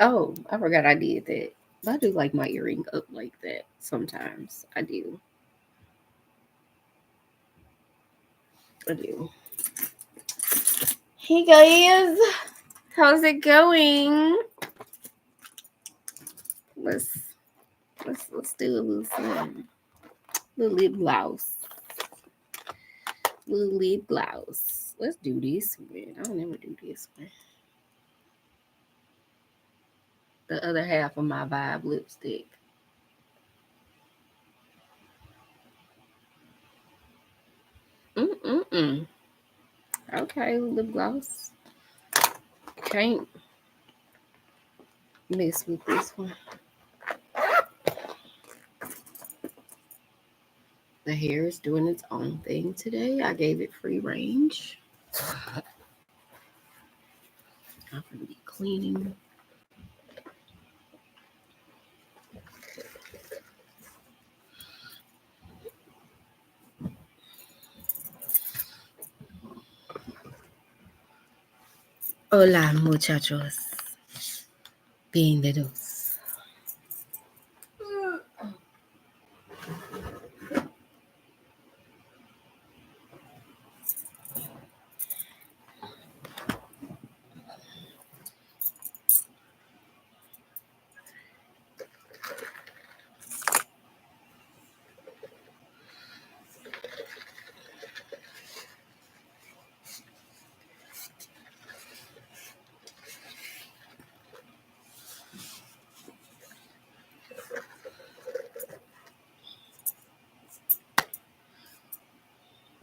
Oh, I forgot I did that. I do like my earring up like that sometimes. I do. I do. Hey guys, how's it going? Let's let's do a little something. Little lip gloss. Little lip gloss. Let's do this one. I don't ever do this one. The other half of my Vibe lipstick. Mm-mm-mm. Okay, lip gloss. Can't mess with this one. The hair is doing its own thing today. I gave it free range. I'm gonna be cleaning. Hola, muchachos. Bienvenidos.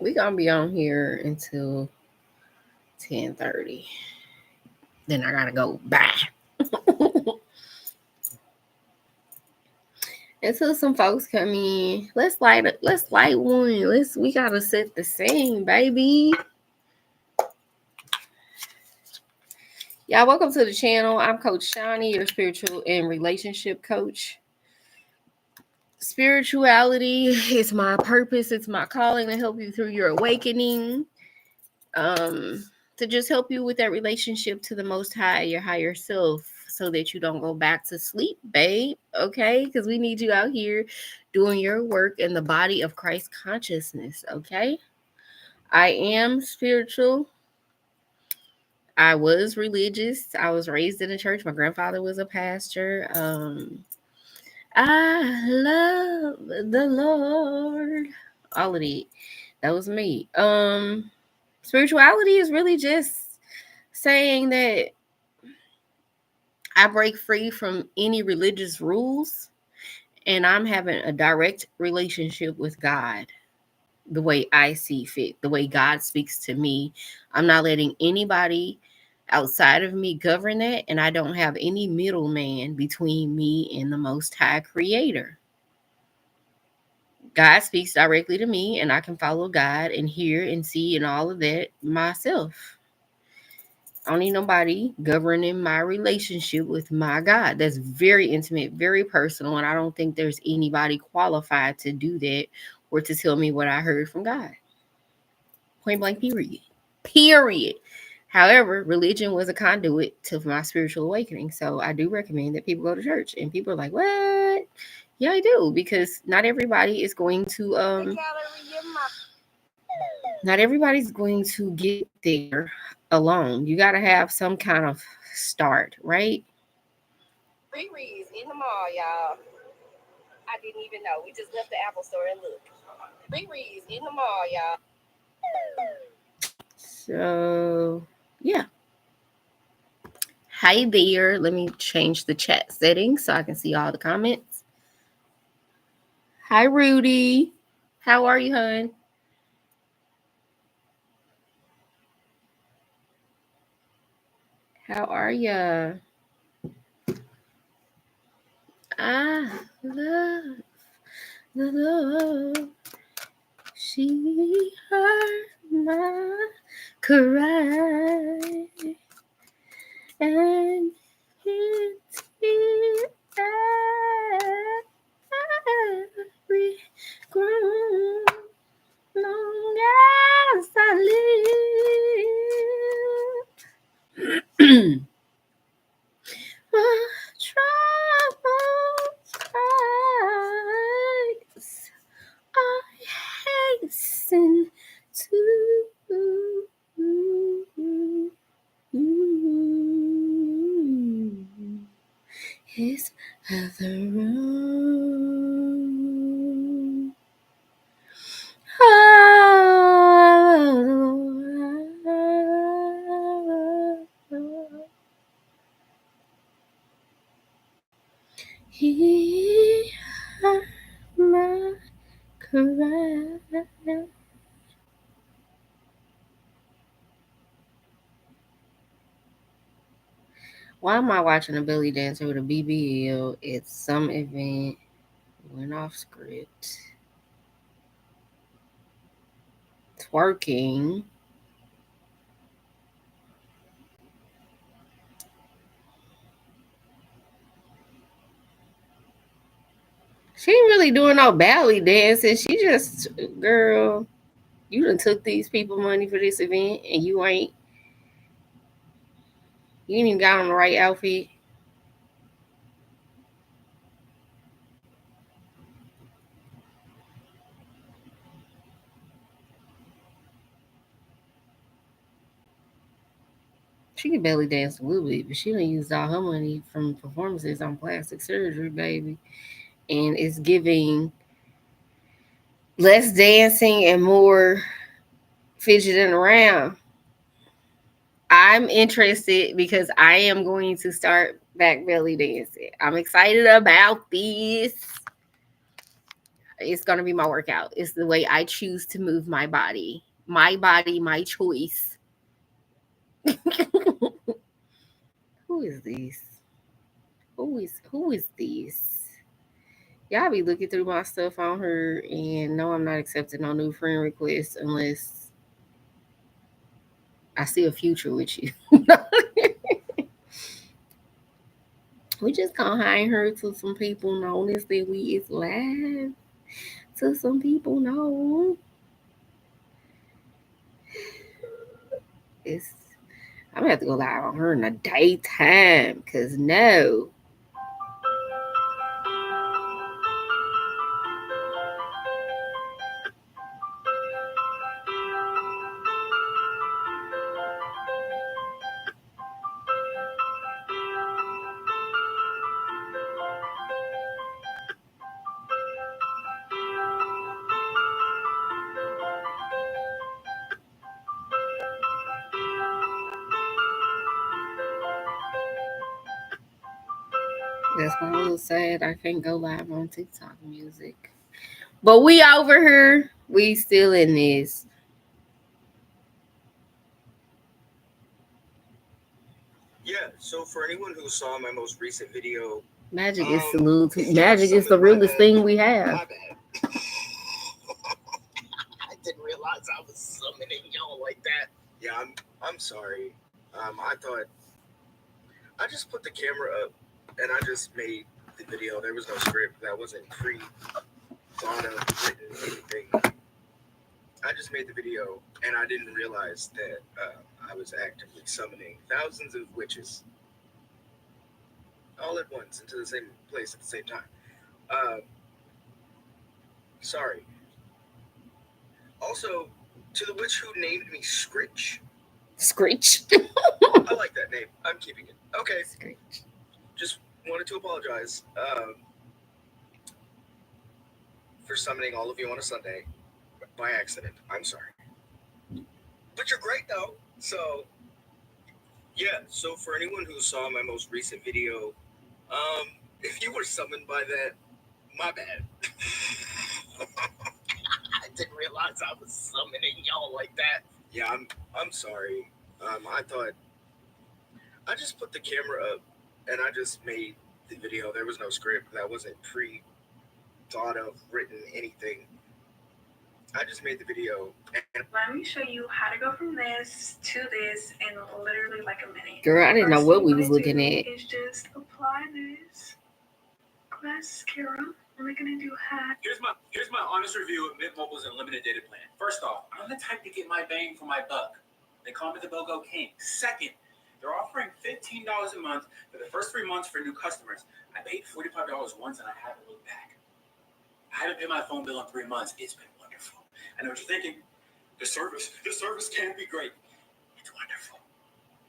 We're gonna be on here until 10:30. Then I gotta go. Bye. Until some folks come in. Let's light one. We gotta set the scene, baby. Y'all, welcome to the channel. I'm Coach Shoni, your spiritual and relationship coach. Spirituality is my purpose. It's my calling to help you through your awakening. To just help you with that relationship to the Most High, your higher self, so that you don't go back to sleep, babe. Okay? Because we need you out here doing your work in the body of Christ consciousness. Okay? I am spiritual. I was religious. I was raised in a church. My grandfather was a pastor. I love the Lord. All of it. That was me. Spirituality is really just saying that I break free from any religious rules and I'm having a direct relationship with God the way I see fit, the way God speaks to me. I'm not letting anybody outside of me govern that, and I don't have any middleman between me and the Most High Creator. God speaks directly to me, and I can follow God and hear and see and all of that myself. I don't need nobody governing my relationship with my God. That's very intimate, very personal, and I don't think there's anybody qualified to do that or to tell me what I heard from God. Point blank, period. Period. However, religion was a conduit to my spiritual awakening. So I do recommend that people go to church. And people are like, what? Yeah, I do. Because not everybody is going to not everybody's going to get there alone. You got to have some kind of start, right? Riri's in the mall, y'all. I didn't even know. We just left the Apple store and look. Riri's in the mall, y'all. So, yeah. Hi there. Let me change the chat settings so I can see all the comments. Hi, Rudy. How are you, hon? How are ya? I love the Lord. She heard my cry and it's every groan long as I live. His other room. He heard my cry. Why am I watching a belly dancer with a BBL? It's some event. Went off script. Twerking. She ain't really doing no belly dancing. She just, girl, you done took these people money for this event and you ain't even got on the right outfit. She can belly dance a little bit, but she done used all her money from performances on plastic surgery, baby. And it's giving less dancing and more fidgeting around. I'm interested because I am going to start back belly dancing. I'm excited about this. It's going to be my workout. It's the way I choose to move my body. My body, my choice. Who is this? Who is this? Y'all be looking through my stuff on her and no, I'm not accepting no new friend requests unless I see a future with you. We just gonna hide her to some people notice that we is live. To some people know. It's I'm gonna have to go live on her in the daytime, cause no. That's why I'm a little sad I can't go live on TikTok music. But we over here. We still in this. Yeah, so for anyone who saw my most recent video, Magic is salute. Magic is the realest thing we have. My bad. I didn't realize I was summoning y'all like that. Yeah, I'm sorry. I thought I just put the camera up and I just made the video. There was no script. That wasn't thought of, written, anything. I just made the video and I didn't realize that I was actively summoning thousands of witches all at once into the same place at the same time. Sorry. Also, to the witch who named me Scritch. Screech. I like that name. I'm keeping it. Okay. Screech. Just wanted to apologize for summoning all of you on a Sunday by accident. I'm sorry. But you're great, though. So, yeah. So for anyone who saw my most recent video, if you were summoned by that, my bad. I didn't realize I was summoning y'all like that. Yeah, I'm sorry. I thought I just put the camera up and I just made the video. There was no script. That wasn't thought of, written, anything. I just made the video. And let me show you how to go from this to this in literally like a minute. Girl, I didn't know what we was looking at. Is just apply this. Mascara. We're gonna do hat. Here's my honest review of Mint Mobile's unlimited data plan. First off, I'm the type to get my bang for my buck. They call me the BOGO King. Second, they're offering $15 a month for the first 3 months for new customers. I paid $45 once and I haven't looked back. I haven't paid my phone bill in 3 months. It's been wonderful. I know what you're thinking. The service can't be great. It's wonderful.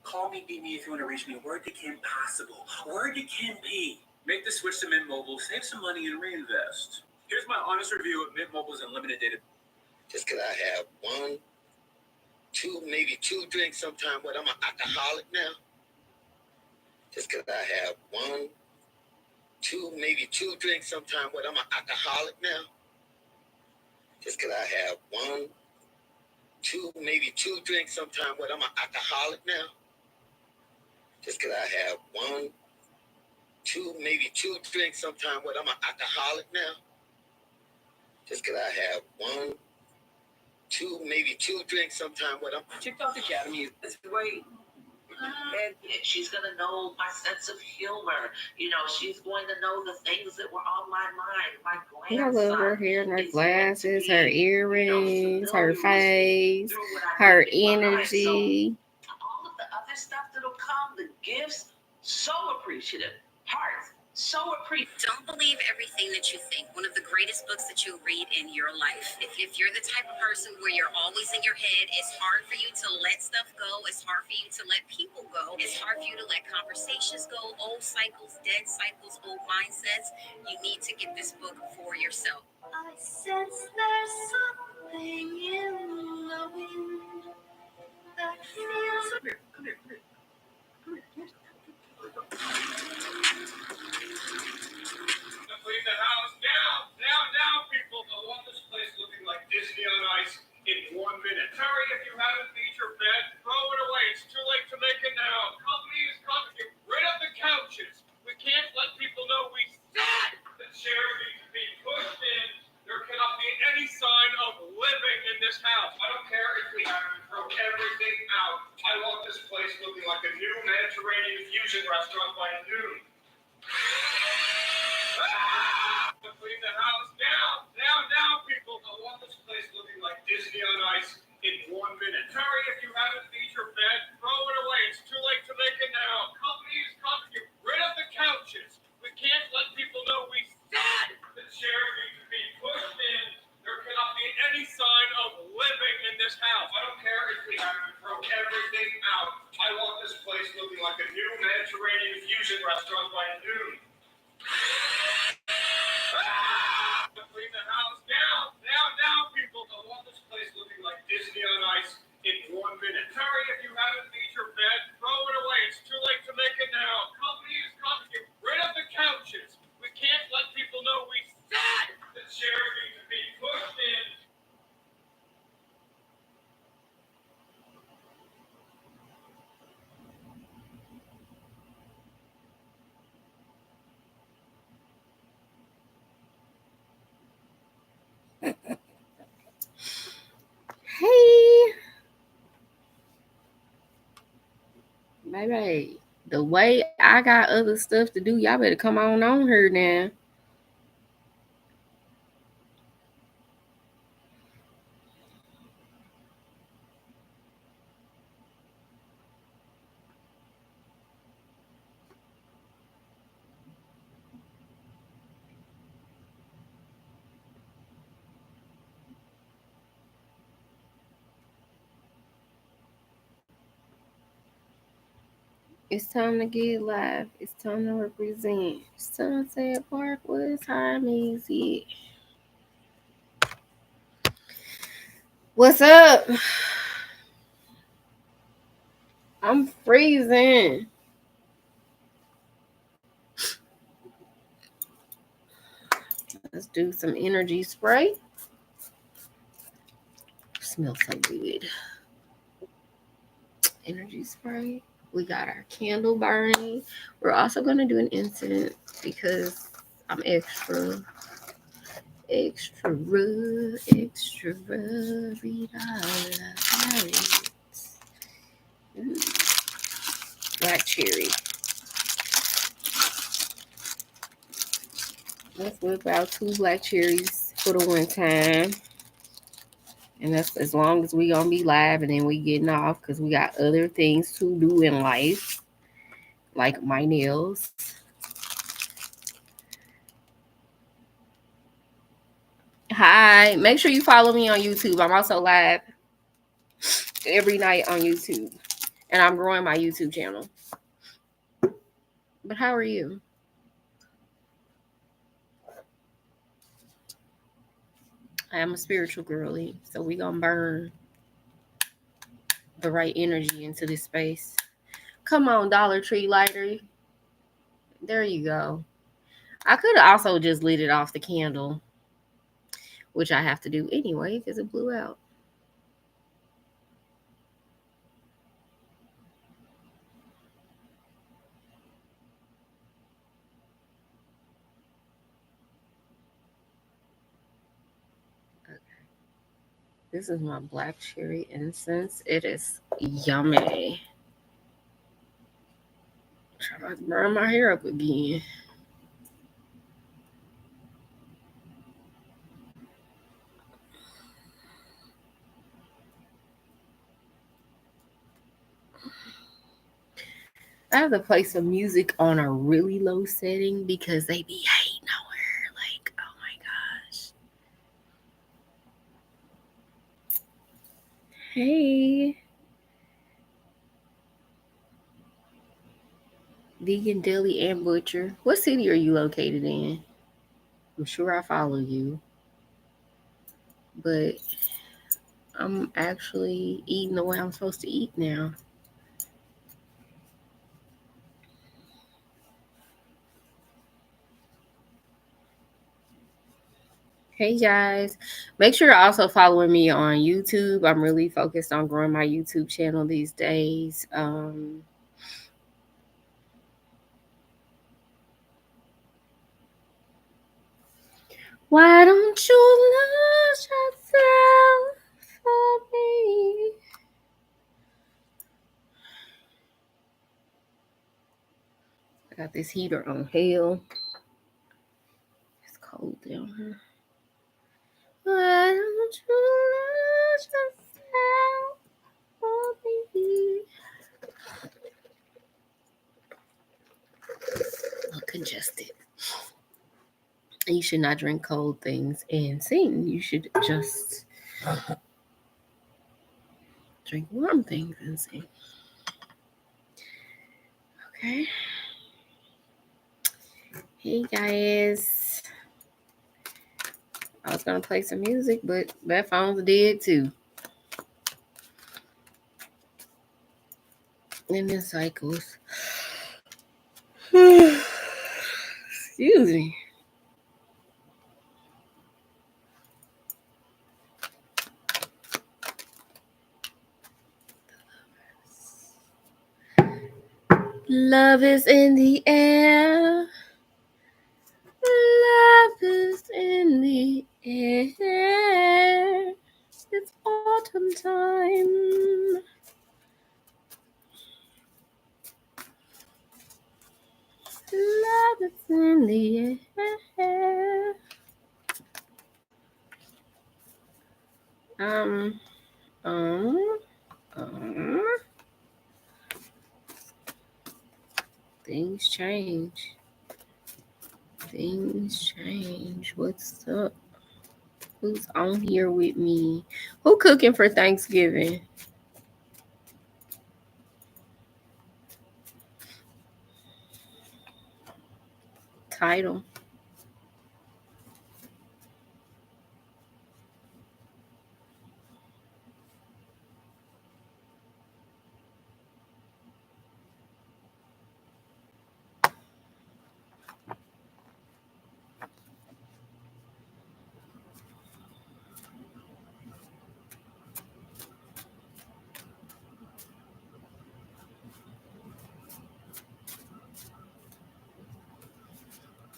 Call me, beat me if you want to reach me. Word to Kim possible. Word to Kim P. Make the switch to Mint Mobile, save some money, and reinvest. Here's my honest review of Mint Mobile's unlimited data. Just because I have one, two, maybe two drinks sometime, but I'm an alcoholic now. Just because I have one, two, maybe two drinks sometime, but I'm an alcoholic now. Just because I have one, two, maybe two drinks sometime, but I'm an alcoholic now. Just because I have one, two, maybe two drinks sometime, but I'm an alcoholic now. Just because I have one, two, maybe two drinks sometime, but I'm... TikTok Academy is great. And she's going to know my sense of humor. You know, she's going to know the things that were on my mind. My grandson. I love her hair and her glasses, her earrings, her face, her energy. All of the other stuff that'll come, the gifts, so appreciative. Hearts, so appreciative. Don't believe everything that you think. One of the greatest books that you'll read in your life. If you're the type of person where you're always in your head, it's hard for you to let stuff go. It's hard for you to let people go. It's hard for you to let conversations go, old cycles, dead cycles, old mindsets. You need to get this book for yourself. I sense there's something in the wind that feels... Come here. Clean the house now, people. I want this place looking like Disney on Ice in 1 minute. Hurry, if you haven't beat your bed, throw it away. It's too late to make it now. Company is coming. Get rid of the couches. We can't let people know we said the chairs need to be pushed in. There cannot be any sign of living in this house. I don't care if we have to throw everything out. I want this place looking like a new Mediterranean fusion restaurant by noon. Clean the house now, people. I want this place looking like Disney on Ice in 1 minute. Hurry, if you haven't beat your bed, throw it away. It's too late to make it now. Company is coming. Get rid of the couches. We can't let people know we said the chairs need to be pushed in. There cannot be any sign of living in this house. I don't care if we have to throw everything out. I want this place looking like a new Mediterranean fusion restaurant by noon. Clean the house now, people. I want this place looking like Disney on Ice in 1 minute. Hurry, if you haven't beat your bed, throw it away. It's too late to make it now. Company is coming. Get rid of the couches. We can't let people know we said the chairs need to be pushed in. Hey, baby, the way I got other stuff to do, y'all better come on her now. It's time to get live. It's time to represent. Sunset Park, what time is it? What's up? I'm freezing. Let's do some energy spray. Smells so good. Energy spray. We got our candle burning. We're also going to do an incense because I'm extra. Black cherry. Let's whip out 2 black cherries for the one time. And that's as long as we gonna be live, and then we getting off because we got other things to do in life, like my nails. Hi, make sure you follow me on YouTube. I'm also live every night on YouTube, and I'm growing my YouTube channel. But how are you? I am a spiritual girly, so we gonna burn the right energy into this space. Come on, Dollar Tree lighter. There you go. I could have also just lit it off the candle, which I have to do anyway because it blew out. This is my black cherry incense. It is yummy. Try not to burn my hair up again. I have to play some music on a really low setting because they be hating on her. Like, oh my gosh. Hey. Vegan Deli and Butcher. What city are you located in? I'm sure I follow you. But I'm actually eating the way I'm supposed to eat now. Hey guys, make sure you're also following me on YouTube. I'm really focused on growing my YouTube channel these days. Why don't you lose yourself for me? I got this heater on hell. It's cold down here. Why don't you lose yourself for me? I'm congested. You should not drink cold things and sing. You should just drink warm things and sing. Okay. Hey guys. I was gonna play some music, but that phone's dead too. And it cycles. Excuse me. Love is in the air. Love is in the air. It's autumn time. Love is in the air. Um, um, um. Things change. Things change. What's up? Who's on here with me? Who cooking for Thanksgiving? Title.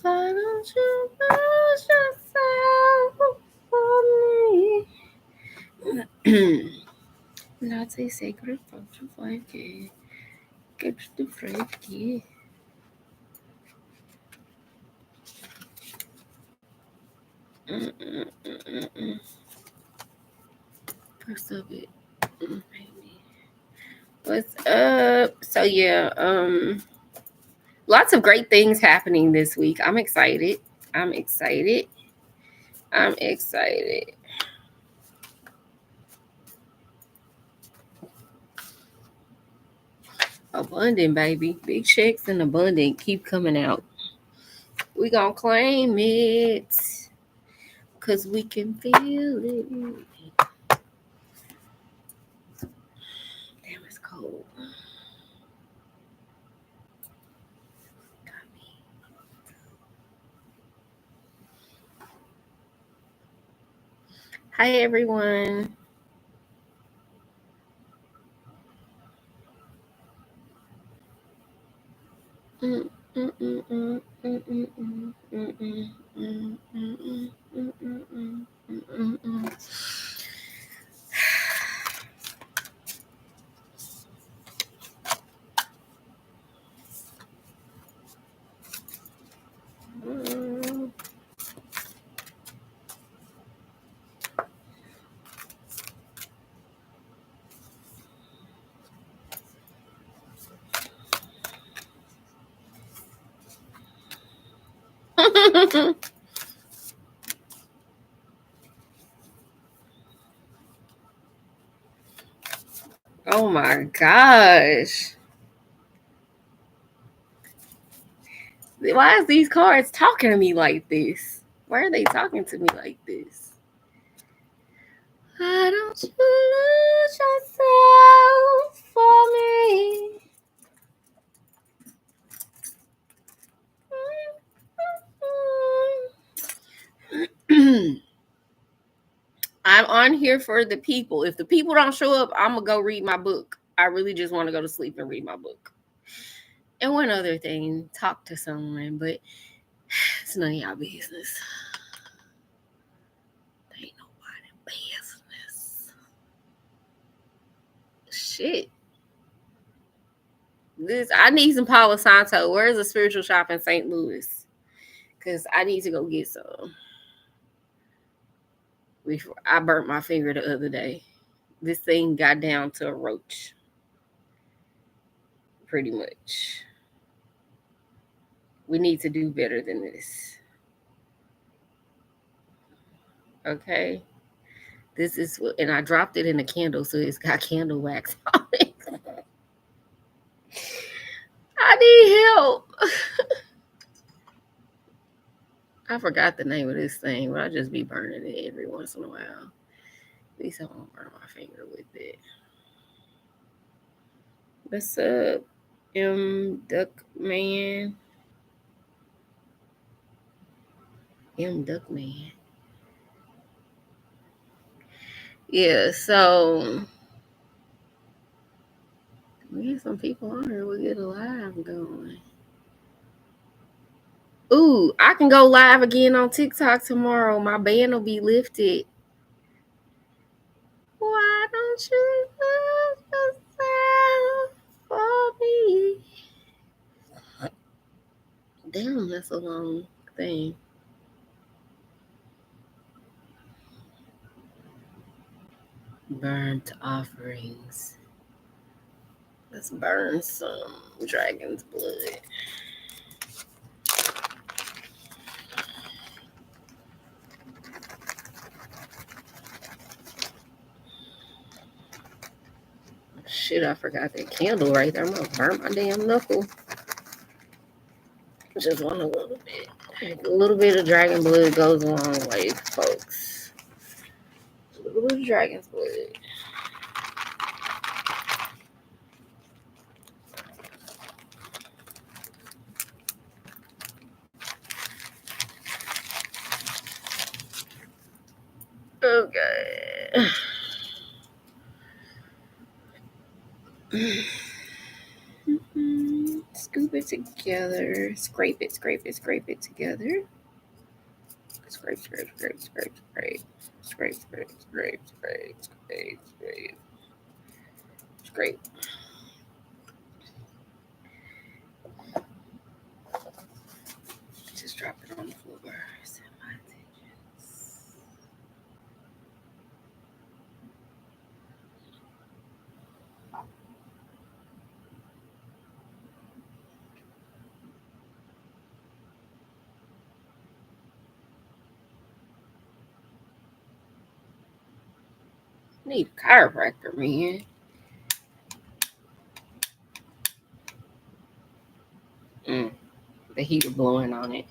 Why don't you lose yourself for me? Latte sacred function 5K. Get the 5K. First of it. Maybe. What's up? So yeah, lots of great things happening this week. I'm excited. I'm excited. I'm excited. Abundant, baby. Big checks and abundant keep coming out. We gonna claim it. 'cause we can feel it. Damn, it's cold. Got me. Hi, everyone. Oh my gosh. Why is these cards talking to me like this? Why are they talking to me like this? Why don't you lose yourself for me? I'm on here for the people. If the people don't show up, I'm going to go read my book. I really just want to go to sleep and read my book. And one other thing, talk to someone, but it's none of y'all business. Ain't nobody business. Shit. I need some Palo Santo. Where's a spiritual shop in St. Louis? Because I need to go get some. I burnt my finger the other day. This thing got down to a roach. Pretty much. We need to do better than this. Okay? This is what, and I dropped it in a candle, so it's got candle wax on it. I need help. I forgot the name of this thing, but I just be burning it every once in a while. At least I won't burn my finger with it. What's up, Duck Man? Duck Man. Yeah, so we get some people on here. We get a live going. Ooh, I can go live again on TikTok tomorrow. My ban will be lifted. Why don't you love yourself for me? Damn, that's a long thing. Burnt offerings. Let's burn some dragon's blood. Shit, I forgot that candle right there. I'm gonna burn my damn knuckle. Just want a little bit. A little bit of dragon blood goes a long way, folks. A little bit of dragon's blood. Okay. Scoop it together. Scrape it, scrape it, scrape it together. Scrape, scrape, scrape, scrape, scrape. Scrape, scrape, scrape, scrape, scrape, scrape. Scrape. Just drop it on the floor. Set my intentions. Need a chiropractor, man. The heat blowing on it.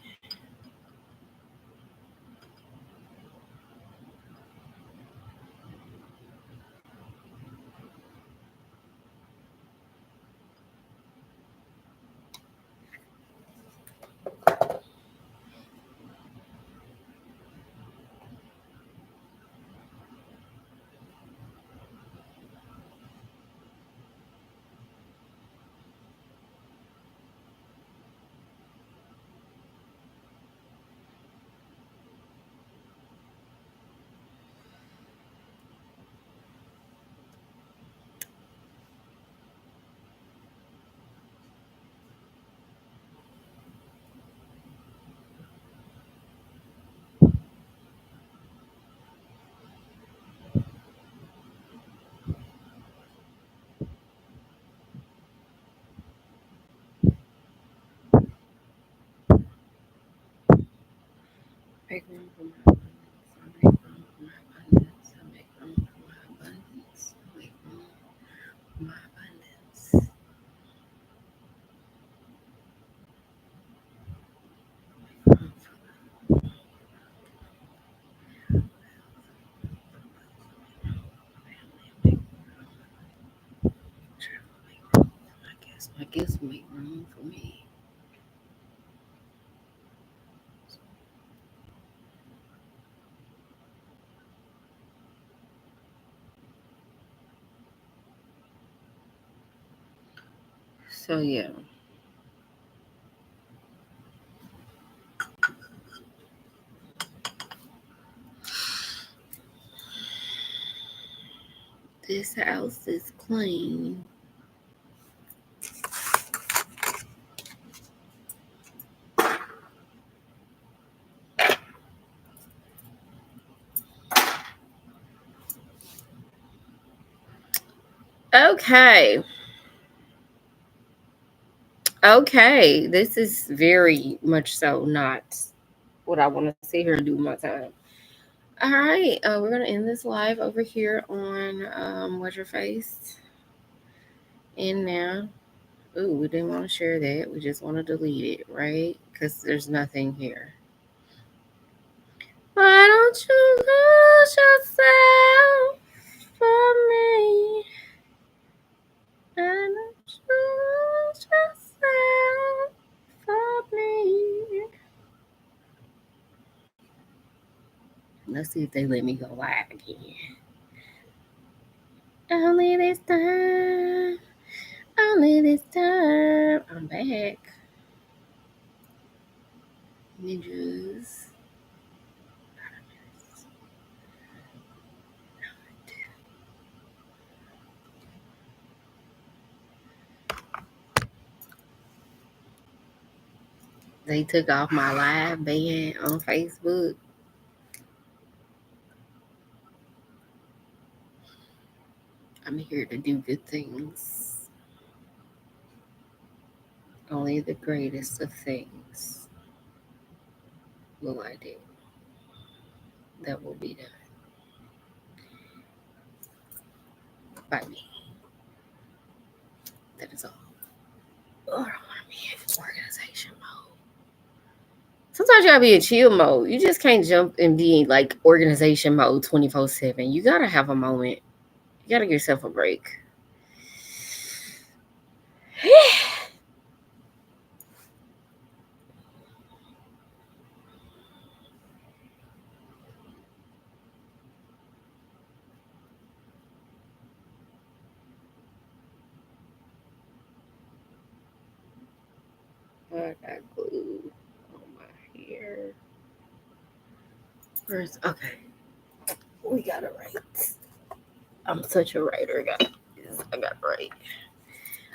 Make room for my abundance. I make room for my abundance. I make room for my abundance. I make room for my abundance. Room for my gifts make room for me. So yeah. This house is clean. Okay. Okay. This is very much so not what I want to sit here and do my time. All right. We're going to end this live over here on What's Your Face. And now, ooh, we didn't want to share that. We just want to delete it, right? Because there's nothing here. Why don't you lose yourself for me? Why don't you lose yourself for me? Let's see if they let me go live again. Only this time. Only this time. I'm back. Ninjas. They took off my live ban on Facebook. I'm here to do good things. Only the greatest of things will I do. That will be done by me. That is all. Oh, I don't want to be in organization mode. Sometimes you gotta be in chill mode. You just can't jump and be in like organization mode 24/7. You gotta have a moment. You gotta give yourself a break. I got glue on my hair. First, okay. We gotta write. I'm such a writer, guys. I gotta write.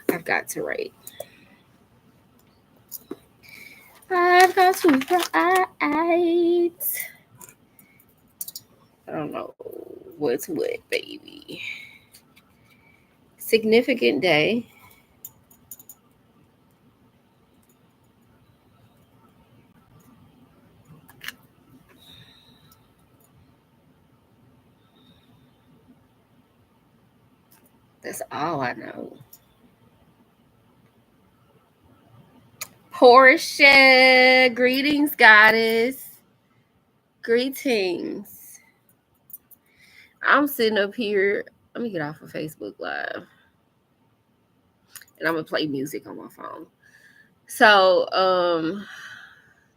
I've got to write. I've got to write. I don't know what's what, baby. Significant day. That's all I know. Portia, greetings, goddess. Greetings. I'm sitting up here. Let me get off of Facebook Live. And I'm gonna play music on my phone. So,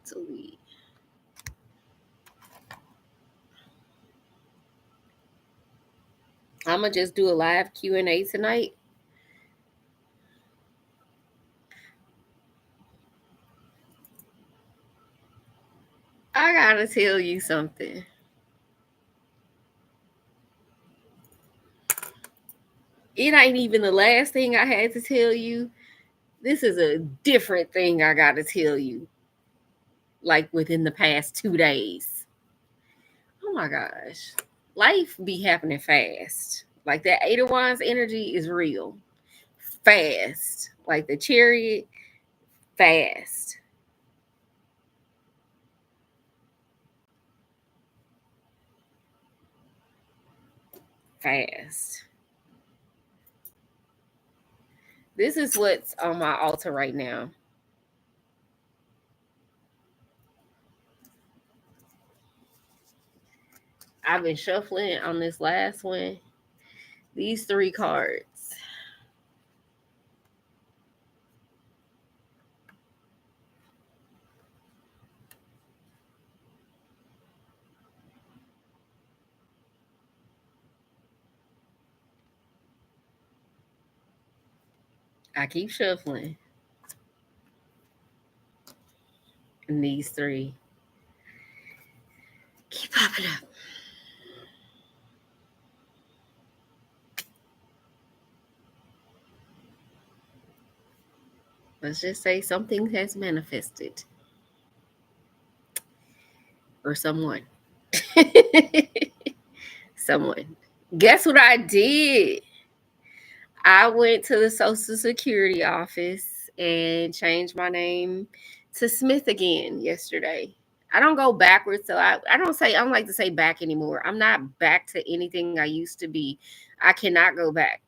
delete. I'm gonna just do a live Q&A tonight. I gotta tell you something. It ain't even the last thing I had to tell you. This is a different thing I gotta tell you. Like within the past 2 days. Oh my gosh. Life be happening fast. Like that Eight of Wands energy is real. Fast. Like the Chariot, fast. fast. This is what's on my altar right now. I've been shuffling on this last one. These 3 cards. I keep shuffling. And these 3 keep popping up. Let's just say something has manifested. Or someone. Someone. Guess what I did? I went to the Social Security office and changed my name to Smith again yesterday. I don't go backwards, so I don't like to say back anymore. I'm not back to anything I used to be. I cannot go back.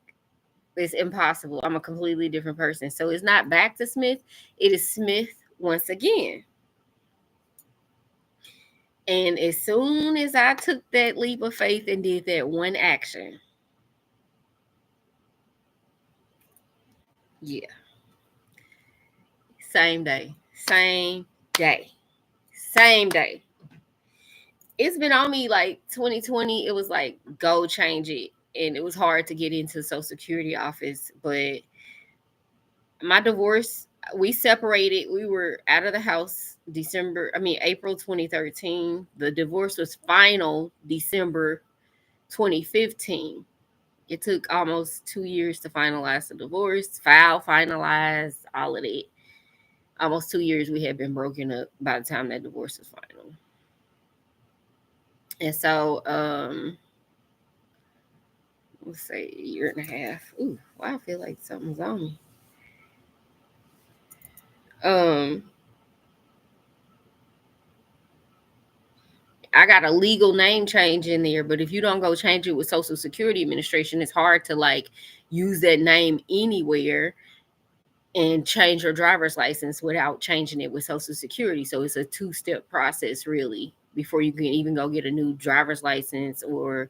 It's impossible. I'm a completely different person. So it's not back to Smith. It is Smith once again. And as soon as I took that leap of faith and did that one action, yeah, same day, same day, same day. It's been on me like 2020. It was like, go change it. And it was hard to get into the Social Security office. But my divorce, we separated. We were out of the house April 2013. The divorce was final December 2015. It took almost 2 years to finalize the divorce, file finalized, all of it. Almost 2 years we had been broken up by the time that divorce was final. And so, let's say a year and a half. Ooh, wow, I feel like something's on me. I got a legal name change in there, but if you don't go change it with Social Security Administration, it's hard to like use that name anywhere and change your driver's license without changing it with Social Security. So it's a 2-step process really before you can even go get a new driver's license, or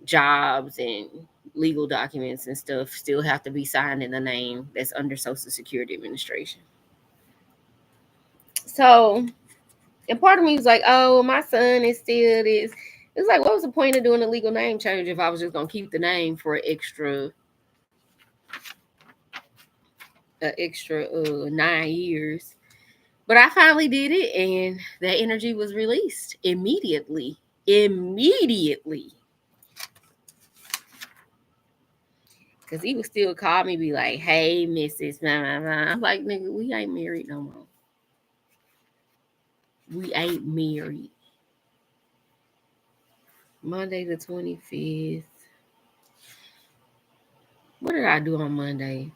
jobs and legal documents and stuff still have to be signed in the name that's under Social Security Administration. So, and part of me was like, oh, my son is still this. It's like, what was the point of doing a legal name change if I was just gonna keep the name for an extra 9 years? But I finally did it, and that energy was released immediately. Because he would still call me, be like, hey, Mrs. Blah, blah, blah. I'm like, nigga, we ain't married no more. We ain't married. Monday the 25th. What did I do on Monday?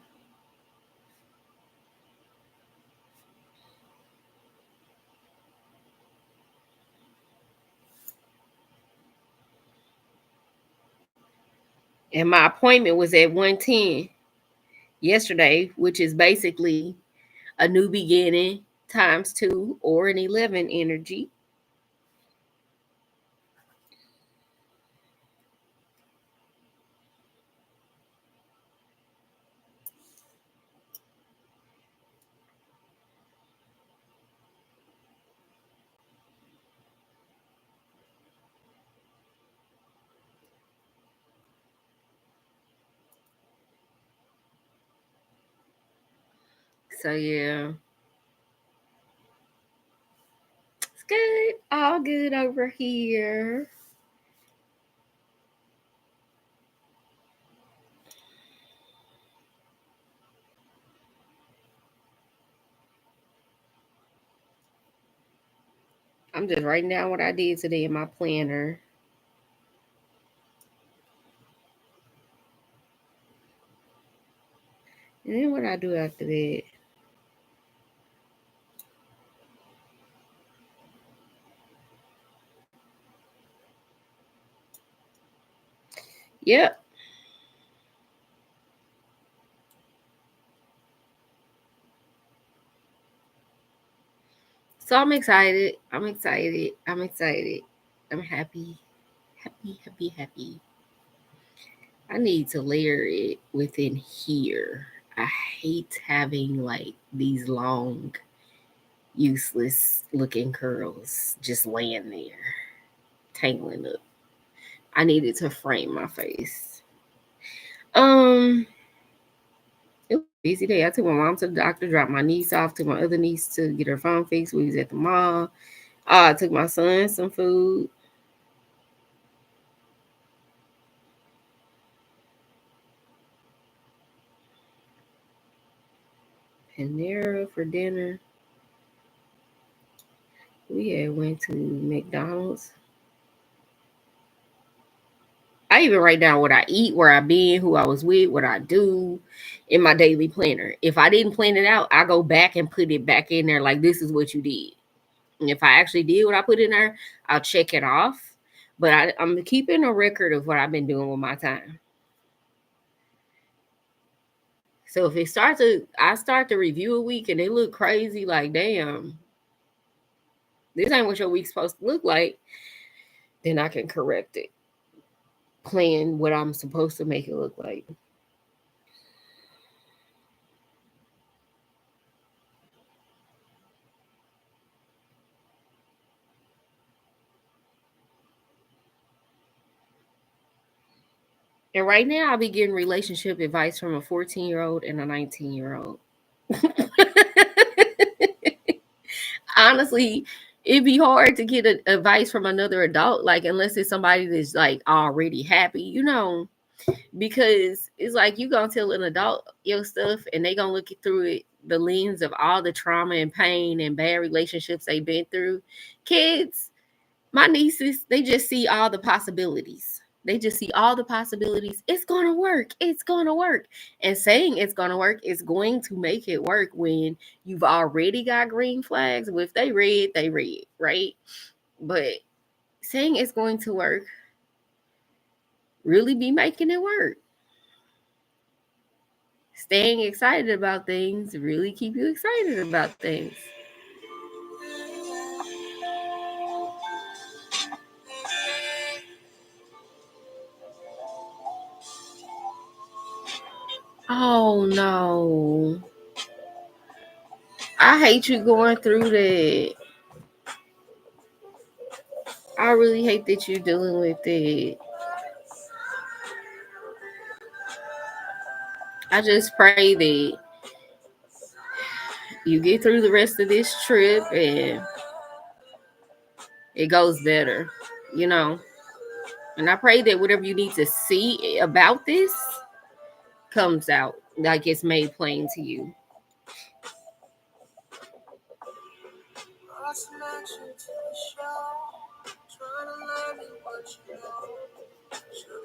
And my appointment was at 1:10 yesterday, which is basically a new beginning times 2 or an 11 energy. So yeah, it's good. All good over here. I'm just writing down what I did today in my planner. And then what I do after that. Yep. So I'm excited. I'm excited. I'm excited. I'm happy. Happy, happy, happy. I need to layer it within here. I hate having like these long, useless looking curls just laying there, tangling up. I needed to frame my face. It was a busy day. I took my mom to the doctor, dropped my niece off, took my other niece to get her phone fixed. We was at the mall. I took my son some food. Panera for dinner. We had went to McDonald's. I even write down what I eat, where I been, who I was with, what I do in my daily planner. If I didn't plan it out, I go back and put it back in there like this is what you did. And if I actually did what I put in there, I'll check it off. But I'm keeping a record of what I've been doing with my time. So if I start to review a week and it look crazy, like damn, this ain't what your week's supposed to look like, then I can correct it. Plan what I'm supposed to make it look like. And right now, I'll be getting relationship advice from a 14-year-old and a 19-year-old. Honestly, it'd be hard to get advice from another adult, like unless it's somebody that's like already happy, because it's like you gonna tell an adult your stuff and they gonna look through it the lens of all the trauma and pain and bad relationships they've been through. Kids, my nieces, they just see all the possibilities. They just see all the possibilities. It's going to work. It's going to work. And saying it's going to work is going to make it work when you've already got green flags. Well, if they red, right? But saying it's going to work really be making it work. Staying excited about things really keep you excited about things. Oh no. I hate you going through that. I really hate that you're dealing with it. I just pray that you get through the rest of this trip and it goes better, you know. And I pray that whatever you need to see about this comes out, like it's made plain to you.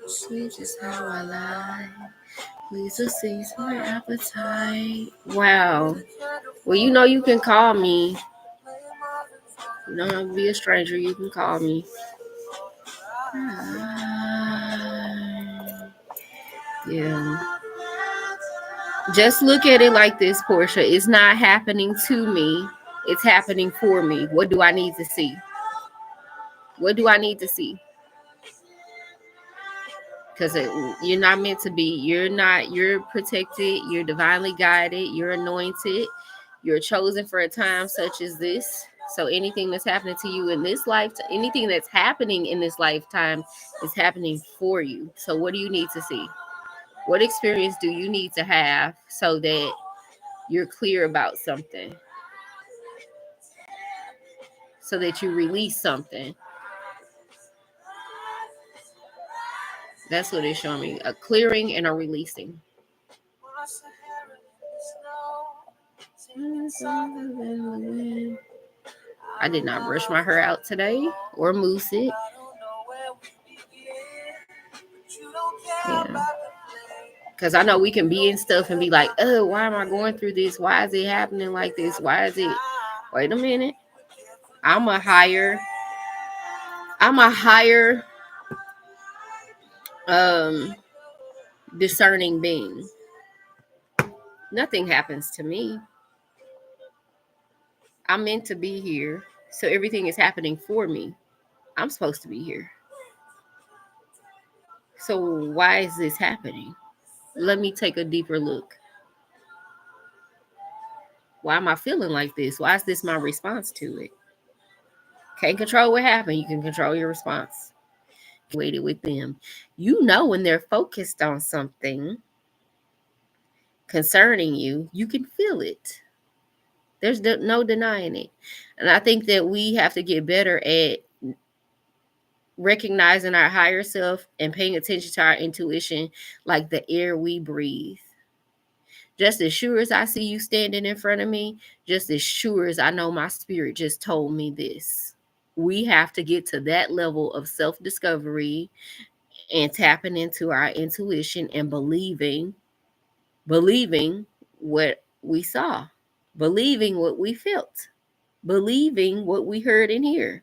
Sweet is how I lie. Please seize my appetite. Wow. Well, you can call me. You don't have to be a stranger. You can call me. Yeah. Just look at it like this, Portia. It's not happening to me. It's happening for me. What do I need to see? What do I need to see? Because you're not meant to be. You're protected. You're divinely guided. You're anointed. You're chosen for a time such as this. So anything that's happening to you in this lifetime, anything that's happening in this lifetime is happening for you. So what do you need to see? What experience do you need to have so that you're clear about something? So that you release something. That's what it's showing me. A clearing and a releasing. I did not brush my hair out today or mousse it. Yeah. Because I know we can be in stuff and be like, oh, why am I going through this? Why is it happening like this? Why is it? Wait a minute. I'm a higher discerning being. Nothing happens to me. I'm meant to be here, so everything is happening for me. I'm supposed to be here. So why is this happening? Let me take a deeper look. Why am I feeling like this? Why is this my response to it? Can't control what happened. You can control your response. Waited with them. You know when they're focused on something concerning you, you can feel it. There's no denying it. And I think that we have to get better at recognizing our higher self and paying attention to our intuition like the air we breathe. Just as sure as I see you standing in front of me, just as sure as I know my spirit just told me this. We have to get to that level of self-discovery and tapping into our intuition and believing what we saw, believing what we felt, believing what we heard and hear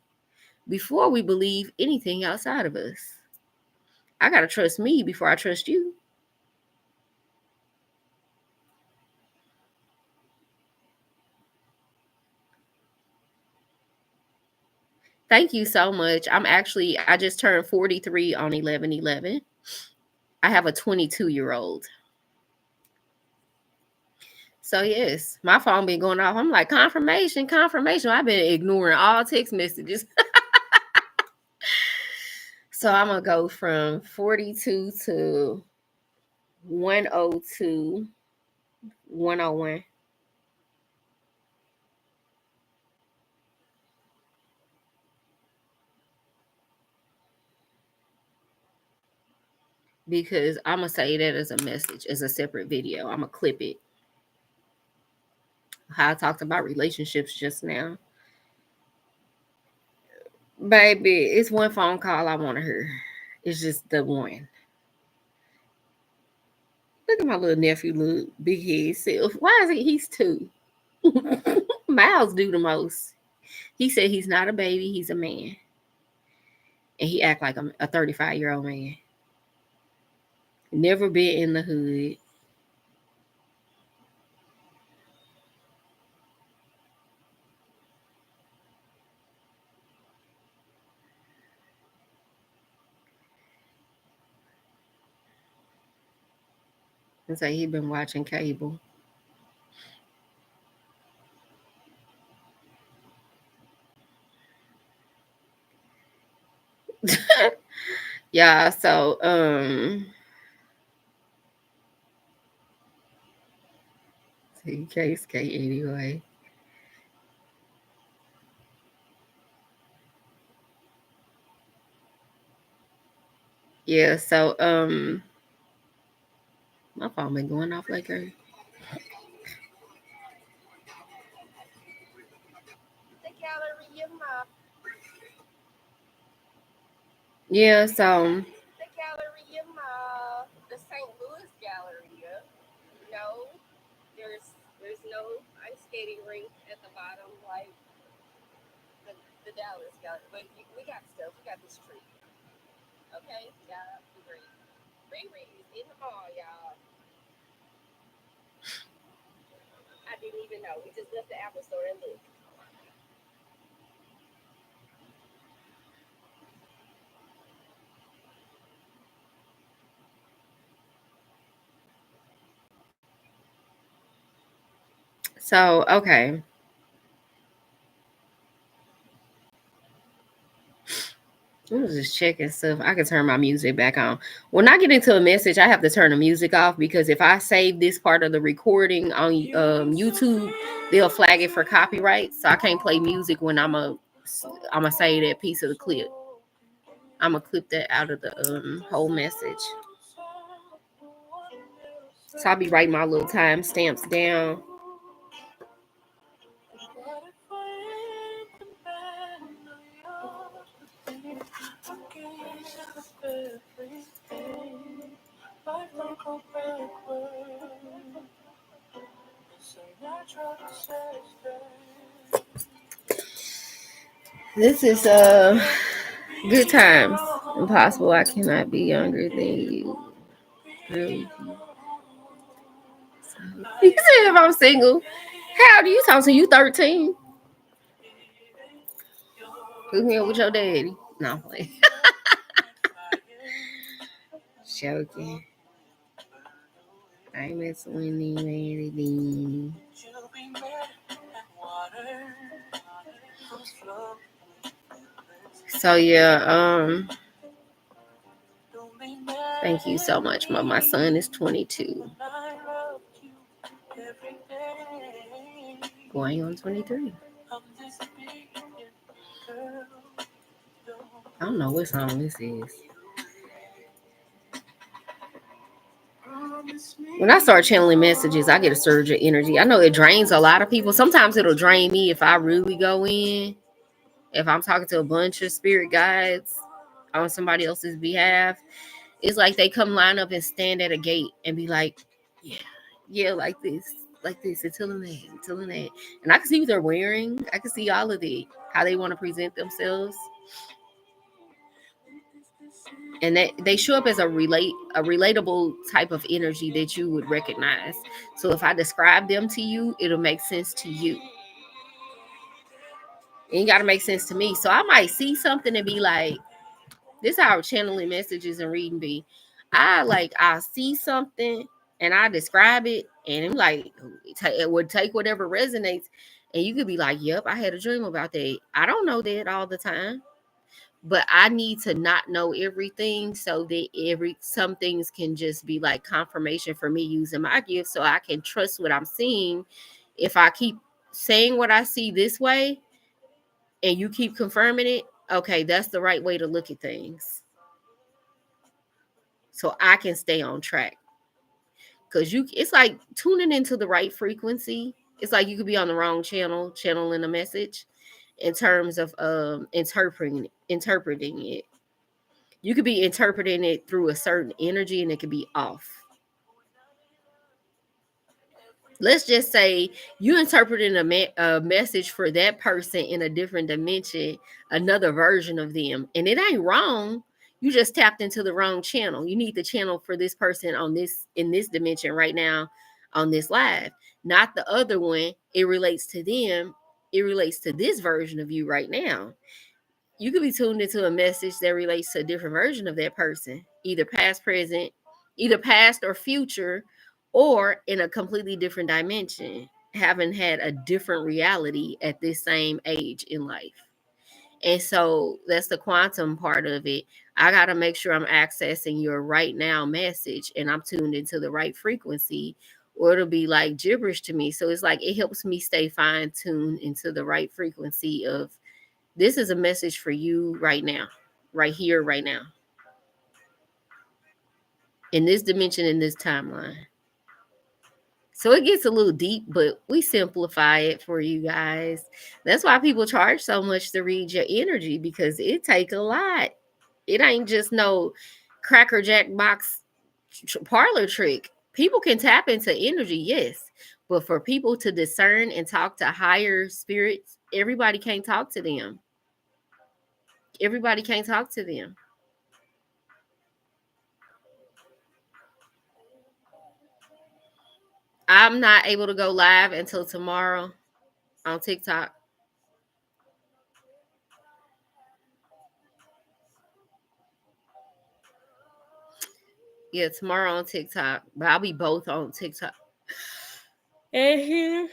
before we believe anything outside of us. I got to trust me before I trust you. Thank you so much. I just turned 43 on 11/11. I have a 22-year-old. So yes, my phone been going off. I'm like, confirmation. I've been ignoring all text messages. So I'm going to go from 42 to 102, 101. Because I'm going to say that as a message, as a separate video. I'm going to clip it. How I talked about relationships just now. Baby, it's one phone call I want to hear. It's just the one. Look at my little nephew, little big head self. Why is he? He's 2. Miles do the most. He said he's not a baby, he's a man. And he act like a 35-year-old man. Never been in the hood. And say he been watching cable. Yeah, so he can't skate anyway. Yeah, so my phone been going off like her. Yeah, so the Galleria Mall, the St. Louis Galleria. No, there's no ice skating rink at the bottom like the Dallas Galleria. But we got stuff. We got this tree. Okay, yeah, great. Riri is in the mall, y'all. I didn't even know. We just left the Apple store and looked. So, okay. I was just checking stuff. I can turn my music back on. When I get into a message, I have to turn the music off because if I save this part of the recording on YouTube, they'll flag it for copyright. So I can't play music when I'm a say that piece of the clip. I'm gonna clip that out of the whole message. So I'll be writing my little timestamps down. This is good times. Impossible, I cannot be younger than you. Really? He said if I'm single. How do you talk to you 13? Hook me up with your daddy. No, I'm playing. Joking. I ain't messing with anything. So yeah, thank you so much, Mom. My son is 22. Going on 23. I don't know what song this is. When I start channeling messages, I get a surge of energy. I know it drains a lot of people. Sometimes it'll drain me if I really go in. If I'm talking to a bunch of spirit guides on somebody else's behalf, it's like they come line up and stand at a gate and be like, yeah, like this, and telling that. And I can see what they're wearing. I can see all of it, how they want to present themselves. And they show up as a relatable type of energy that you would recognize. So if I describe them to you, it'll make sense to you. It ain't got to make sense to me. So I might see something and be like, this is how channeling messages and reading be. I see something and I describe it, and I'm like, it would take whatever resonates, and you could be like, yep, I had a dream about that. I don't know that all the time, but I need to not know everything so that some things can just be like confirmation for me using my gift, so I can trust what I'm seeing. If I keep saying what I see this way and you keep confirming it, okay, that's the right way to look at things. So I can stay on track. Because it's like tuning into the right frequency. It's like you could be on the wrong channel, channeling a message in terms of interpreting it. You could be interpreting it through a certain energy and it could be off. Let's just say you interpreted a message for that person in a different dimension, another version of them, and it ain't wrong. You just tapped into the wrong channel. You need the channel for this person in this dimension right now on this live, not the other one. It relates to them. It relates to this version of you right now. You could be tuned into a message that relates to a different version of that person, either past or future, or in a completely different dimension, having had a different reality at this same age in life. And so that's the quantum part of it. I got to make sure I'm accessing your right now message and I'm tuned into the right frequency, or it'll be like gibberish to me. So it's like it helps me stay fine tuned into the right frequency of, this is a message for you right now, right here, right now, in this dimension, in this timeline. So it gets a little deep, but we simplify it for you guys. That's why people charge so much to read your energy, because it take a lot. It ain't just no Cracker Jack box parlor trick. People can tap into energy, yes. But for people to discern and talk to higher spirits, everybody can't talk to them. Everybody can't talk to them. I'm not able to go live until tomorrow on TikTok. Yeah, tomorrow on TikTok. But I'll be both on TikTok and here.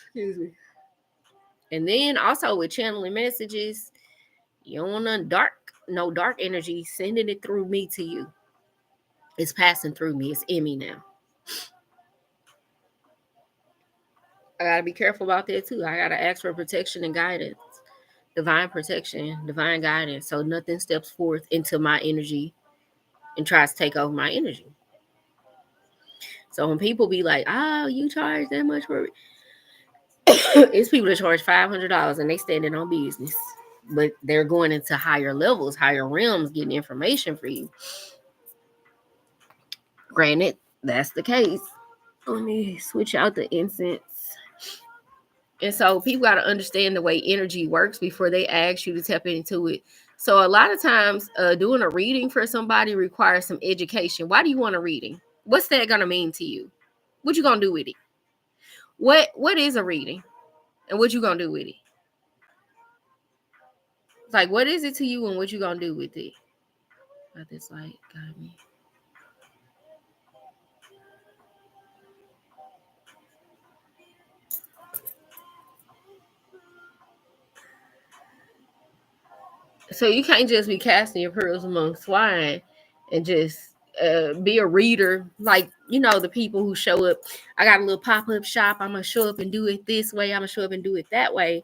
Excuse me. And then also with channeling messages, you don't want no dark energy sending it through me to you. It's passing through me. It's in me now. I gotta be careful about that too. I gotta ask for protection and guidance. Divine protection, divine guidance. So nothing steps forth into my energy and tries to take over my energy. So when people be like, oh, you charge that much for it, it's people that charge $500 and they standing on business. But they're going into higher levels, higher realms, getting information for you. Granted, that's the case. Let me switch out the incense. And so people got to understand the way energy works before they ask you to tap into it. So a lot of times doing a reading for somebody requires some education. Why do you want a reading? What's that going to mean to you? What you going to do with it? What is a reading? And what you going to do with it? It's like, what is it to you and what you going to do with it? But this light got me. So you can't just be casting your pearls among swine and just be a reader. Like, you know, the people who show up, I got a little pop-up shop. I'm going to show up and do it this way. I'm going to show up and do it that way.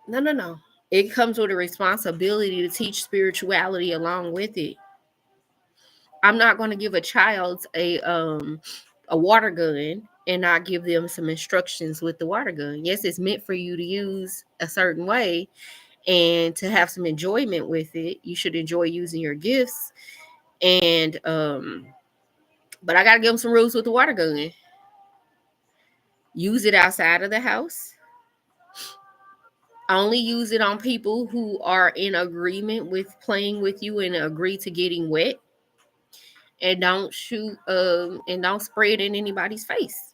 No. It comes with a responsibility to teach spirituality along with it. I'm not going to give a child a water gun and not give them some instructions with the water gun. Yes, it's meant for you to use a certain way and to have some enjoyment with it. You should enjoy using your gifts. And but I gotta give them some rules with the water gun. Use it outside of the house. Only use it on people who are in agreement with playing with you and agree to getting wet. And don't shoot and don't spray it in anybody's face.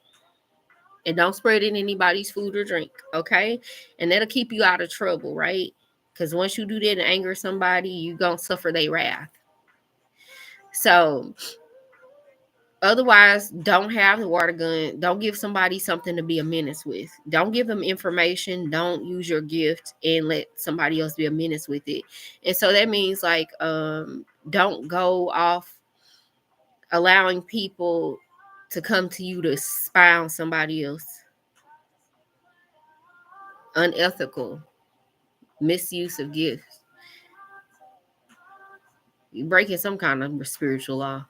And don't spray it in anybody's food or drink. Okay? And that'll keep you out of trouble, right? Because once you do that and anger somebody, you're gonna suffer their wrath. So otherwise, don't have the water gun. Don't give somebody something to be a menace with. Don't give them information. Don't use your gift and let somebody else be a menace with it. And so that means like don't go off allowing people to come to you to spy on somebody else. Unethical. Misuse of gifts. You're breaking some kind of spiritual law.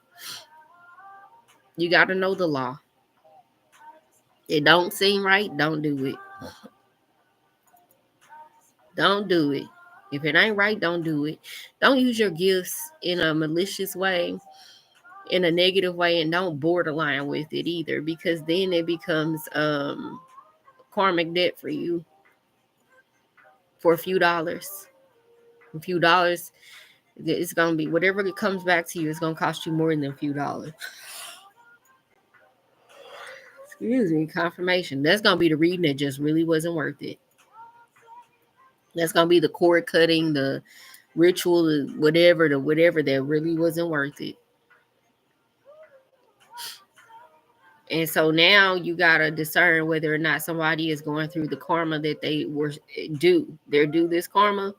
You got to know the law. It don't seem right, don't do it. Don't do it. If it ain't right, don't do it. Don't use your gifts in a malicious way, in a negative way, and don't borderline with it either, because then it becomes karmic debt for you for a few dollars. A few dollars, it's gonna be whatever it comes back to you, it's gonna cost you more than a few dollars. Excuse me, confirmation. That's gonna be the reading that just really wasn't worth it. That's gonna be the cord cutting, the ritual, the whatever that really wasn't worth it. And so now you gotta discern whether or not somebody is going through the karma that they were due. They're due this karma,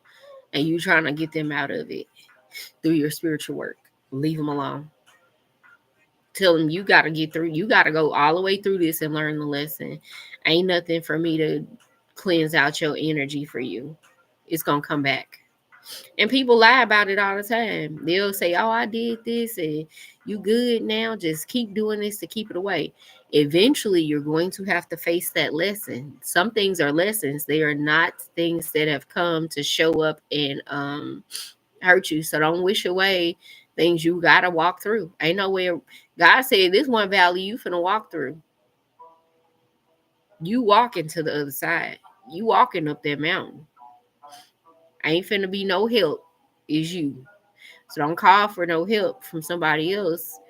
and you trying to get them out of it through your spiritual work. Leave them alone. Tell them you gotta get through. You gotta go all the way through this and learn the lesson. Ain't nothing for me to cleanse out your energy for you. It's gonna come back. And people lie about it all the time. They'll say, oh, I did this and you good now. Just keep doing this to keep it away. Eventually, you're going to have to face that lesson. Some things are lessons. They are not things that have come to show up and hurt you. So don't wish away things you got to walk through. Ain't nowhere. God said this one valley you finna walk through. You walking to the other side. You walking up that mountain. Ain't finna be no help. Is you. So don't call for no help from somebody else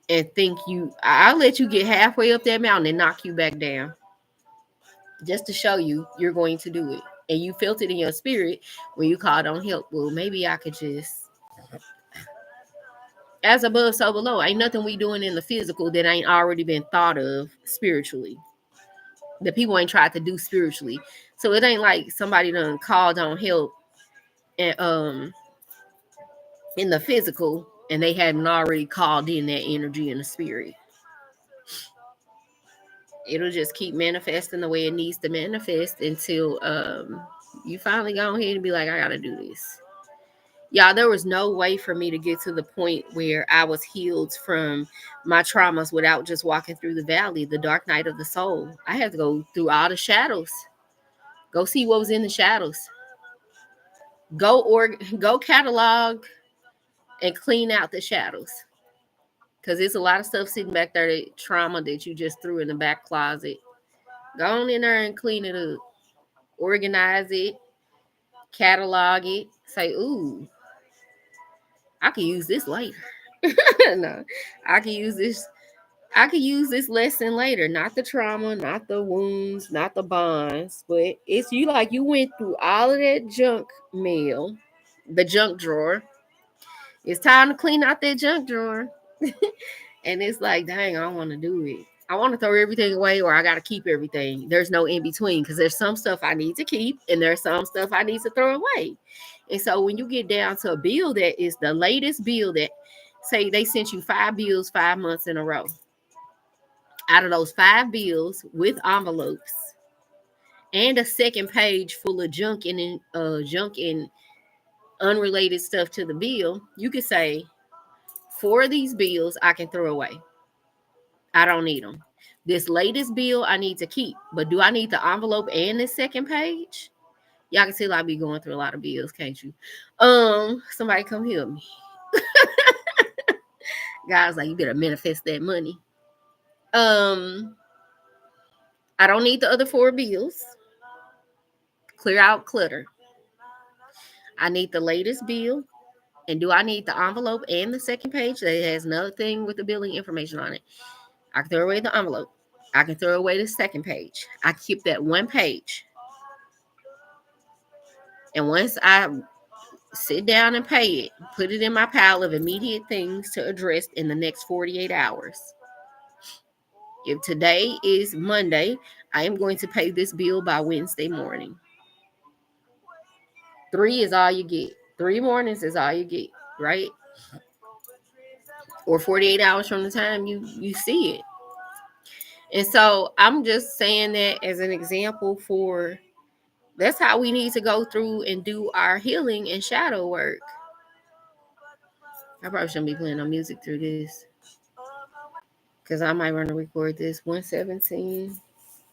and think I'll let you get halfway up that mountain and knock you back down. Just to show you you're going to do it. And you felt it in your spirit when you called on help. Well, maybe I could just, as above, so below. Ain't nothing we doing in the physical that ain't already been thought of spiritually. That people ain't tried to do spiritually. So it ain't like somebody done called on help and in the physical and they hadn't already called in that energy in the spirit. It'll just keep manifesting the way it needs to manifest until you finally go ahead and be like, I gotta do this. Y'all, there was no way for me to get to the point where I was healed from my traumas without just walking through the valley, the dark night of the soul. I had to go through all the shadows. Go see what was in the shadows. Go catalog and clean out the shadows. Because there's a lot of stuff sitting back there, that trauma that you just threw in the back closet. Go on in there and clean it up. Organize it, catalog it. Say, ooh, I can use this later. No, I can use this. I could use this lesson later. Not the trauma, not the wounds, not the bonds, but it's you like you went through all of that junk mail, the junk drawer. It's time to clean out that junk drawer. And it's like, dang, I don't want to do it. I want to throw everything away or I got to keep everything. There's no in between because there's some stuff I need to keep and there's some stuff I need to throw away. And so when you get down to a bill that is the latest bill that, say they sent you 5 bills 5 months in a row. Out of those 5 bills with envelopes and a second page full of junk and unrelated stuff to the bill, you could say 4 of these bills I can throw away. I don't need them. This latest bill I need to keep, but do I need the envelope and this second page? Y'all can see I be going through a lot of bills, can't you? Somebody come help me. Guys, like, you better manifest that money. I don't need the other 4 bills. Clear out clutter. I need the latest bill. And do I need the envelope and the second page that has another thing with the billing information on it? I can throw away the envelope. I can throw away the second page. I keep that one page. And once I sit down and pay it, put it in my pile of immediate things to address in the next 48 hours. If today is Monday, I am going to pay this bill by Wednesday morning. 3 is all you get. 3 mornings is all you get, right? Or 48 hours from the time you see it. And so I'm just saying that as an example for that's how we need to go through and do our healing and shadow work. I probably shouldn't be playing no music through this because I might want to record this 117.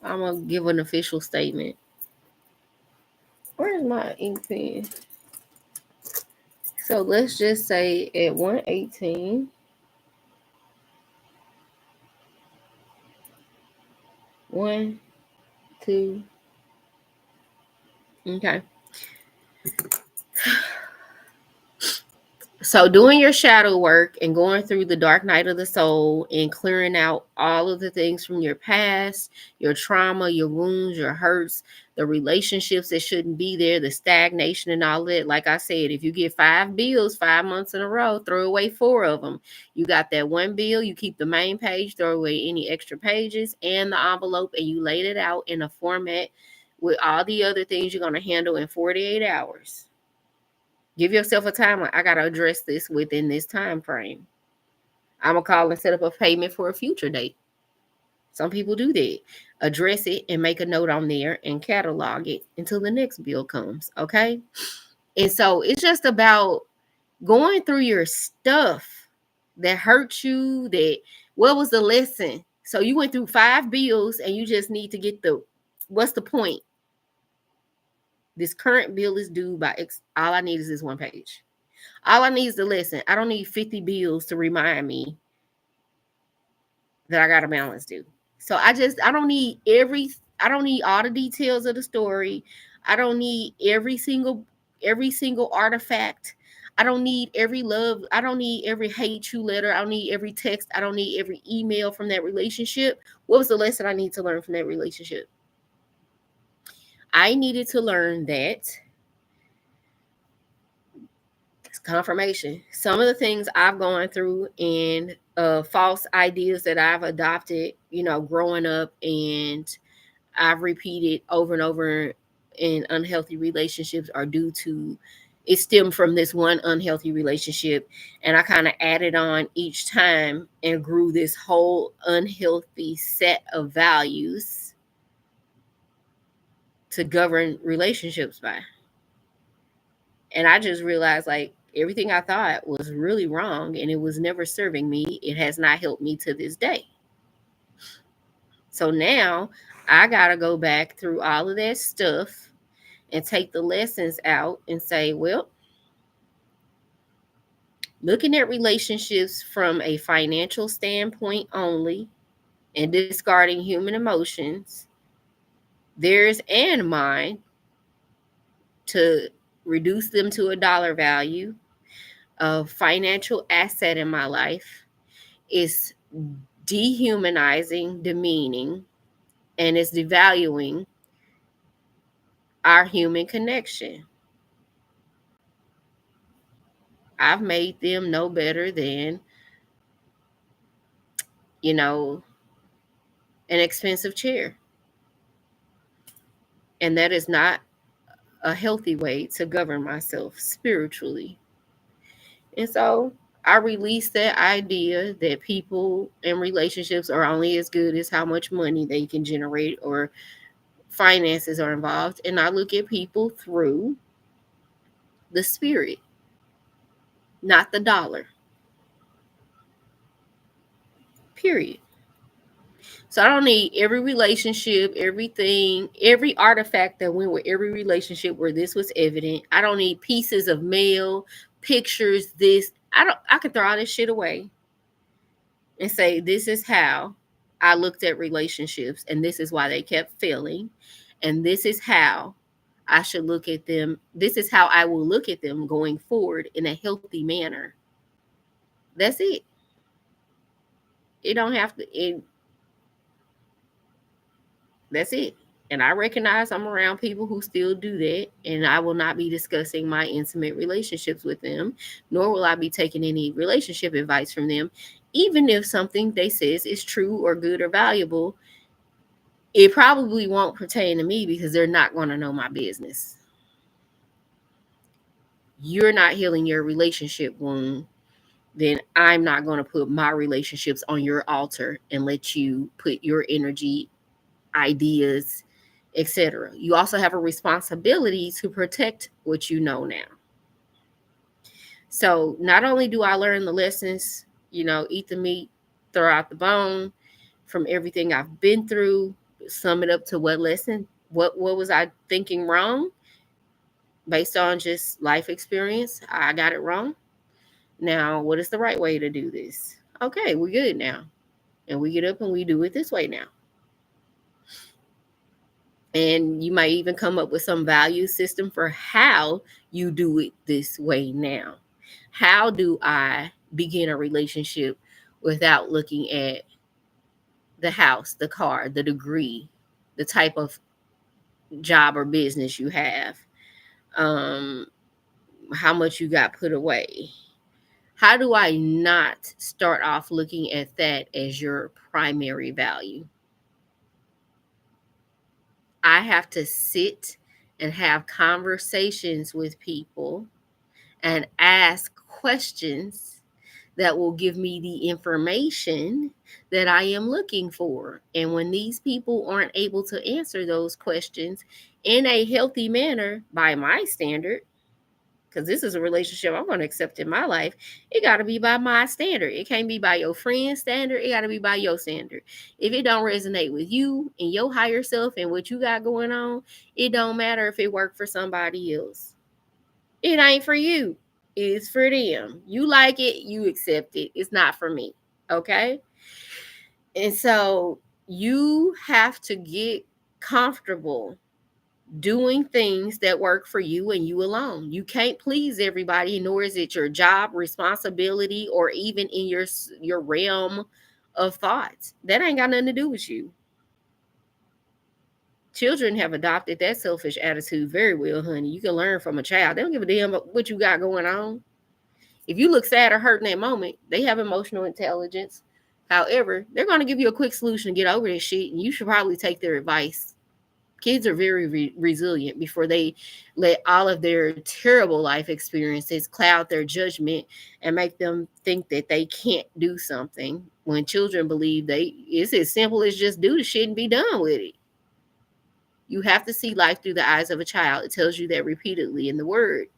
I'm going to give an official statement. Where's my ink pen? So let's just say at 118. 1, 2. Okay. So doing your shadow work and going through the dark night of the soul and clearing out all of the things from your past, your trauma, your wounds, your hurts, the relationships that shouldn't be there, the stagnation and all that. Like I said, if you get 5 bills 5 months in a row, throw away 4 of them. You got that one bill, you keep the main page, throw away any extra pages and the envelope, and you laid it out in a format with all the other things you're going to handle in 48 hours. Give yourself a timeline. I got to address this within this time frame. I'm going to call and set up a payment for a future date. Some people do that. Address it and make a note on there and catalog it until the next bill comes. Okay? And so it's just about going through your stuff that hurt you. What was the lesson? So you went through 5 bills and you just need to get what's the point? This current bill is due by X. All I need is this one page. All I need is the lesson. I don't need 50 bills to remind me that I got a balance due. So I don't need all the details of the story. I don't need every single artifact. I don't need every love. I don't need every hate you letter. I don't need every text. I don't need every email from that relationship. What was the lesson I need to learn from that relationship? I needed to learn that it's confirmation. Some of the things I've gone through and false ideas that I've adopted, growing up, and I've repeated over and over in unhealthy relationships are due to it stemmed from this one unhealthy relationship. And I kind of added on each time and grew this whole unhealthy set of values to govern relationships by. And I just realized like everything I thought was really wrong and it was never serving me. It has not helped me to this day. So now I got to go back through all of that stuff and take the lessons out and say, well, looking at relationships from a financial standpoint only and discarding human emotions, theirs and mine, to reduce them to a dollar value, a financial asset in my life, is dehumanizing, demeaning, and it's devaluing our human connection. I've made them no better than, you know, an expensive chair. And that is not a healthy way to govern myself spiritually. And so I release that idea that people and relationships are only as good as how much money they can generate or finances are involved. And I look at people through the spirit, not the dollar. Period. So I don't need every relationship, everything, every artifact that went with every relationship where this was evident. I don't need pieces of mail, pictures, this. I can throw all this shit away and say this is how I looked at relationships and this is why they kept failing. And this is how I should look at them. This is how I will look at them going forward in a healthy manner. That's it. It don't have to that's it. And I recognize I'm around people who still do that, and I will not be discussing my intimate relationships with them, nor will I be taking any relationship advice from them, even if something they says is true or good or valuable. It probably won't pertain to me because they're not going to know my business. You're not healing your relationship wound, then I'm not going to put my relationships on your altar and let you put your energy, ideas, etc. You also have a responsibility to protect what you know now. So not only do I learn the lessons, eat the meat, throw out the bone from everything I've been through, sum it up to what lesson, what was I thinking wrong based on just life experience. I got it wrong. Now, what is the right way to do this? Okay, we're good now. And we get up and we do it this way now. And you might even come up with some value system for how you do it this way now. How do I begin a relationship without looking at the house, the car, the degree, the type of job or business you have, how much you got put away? How do I not start off looking at that as your primary value? I have to sit and have conversations with people and ask questions that will give me the information that I am looking for. And when these people aren't able to answer those questions in a healthy manner by my standard, because this is a relationship I'm going to accept in my life, it got to be by my standard. It can't be by your friend's standard. It got to be by your standard. If it don't resonate with you and your higher self and what you got going on, it don't matter if it worked for somebody else. It ain't for you. It's for them. You like it, you accept it. It's not for me. Okay? And so you have to get comfortable doing things that work for you and you alone. You can't please everybody, nor is it your job, responsibility, or even in your realm of thoughts. That ain't got nothing to do with you. Children have adopted that selfish attitude very well, honey. You can learn from a child. They don't give a damn what you got going on. If you look sad or hurt in that moment, they have emotional intelligence. However, they're going to give you a quick solution to get over this shit, and you should probably take their advice. Kids are very resilient before they let all of their terrible life experiences cloud their judgment and make them think that they can't do something. When children believe it's as simple as just do the shit and be done with it. You have to see life through the eyes of a child. It tells you that repeatedly in the word.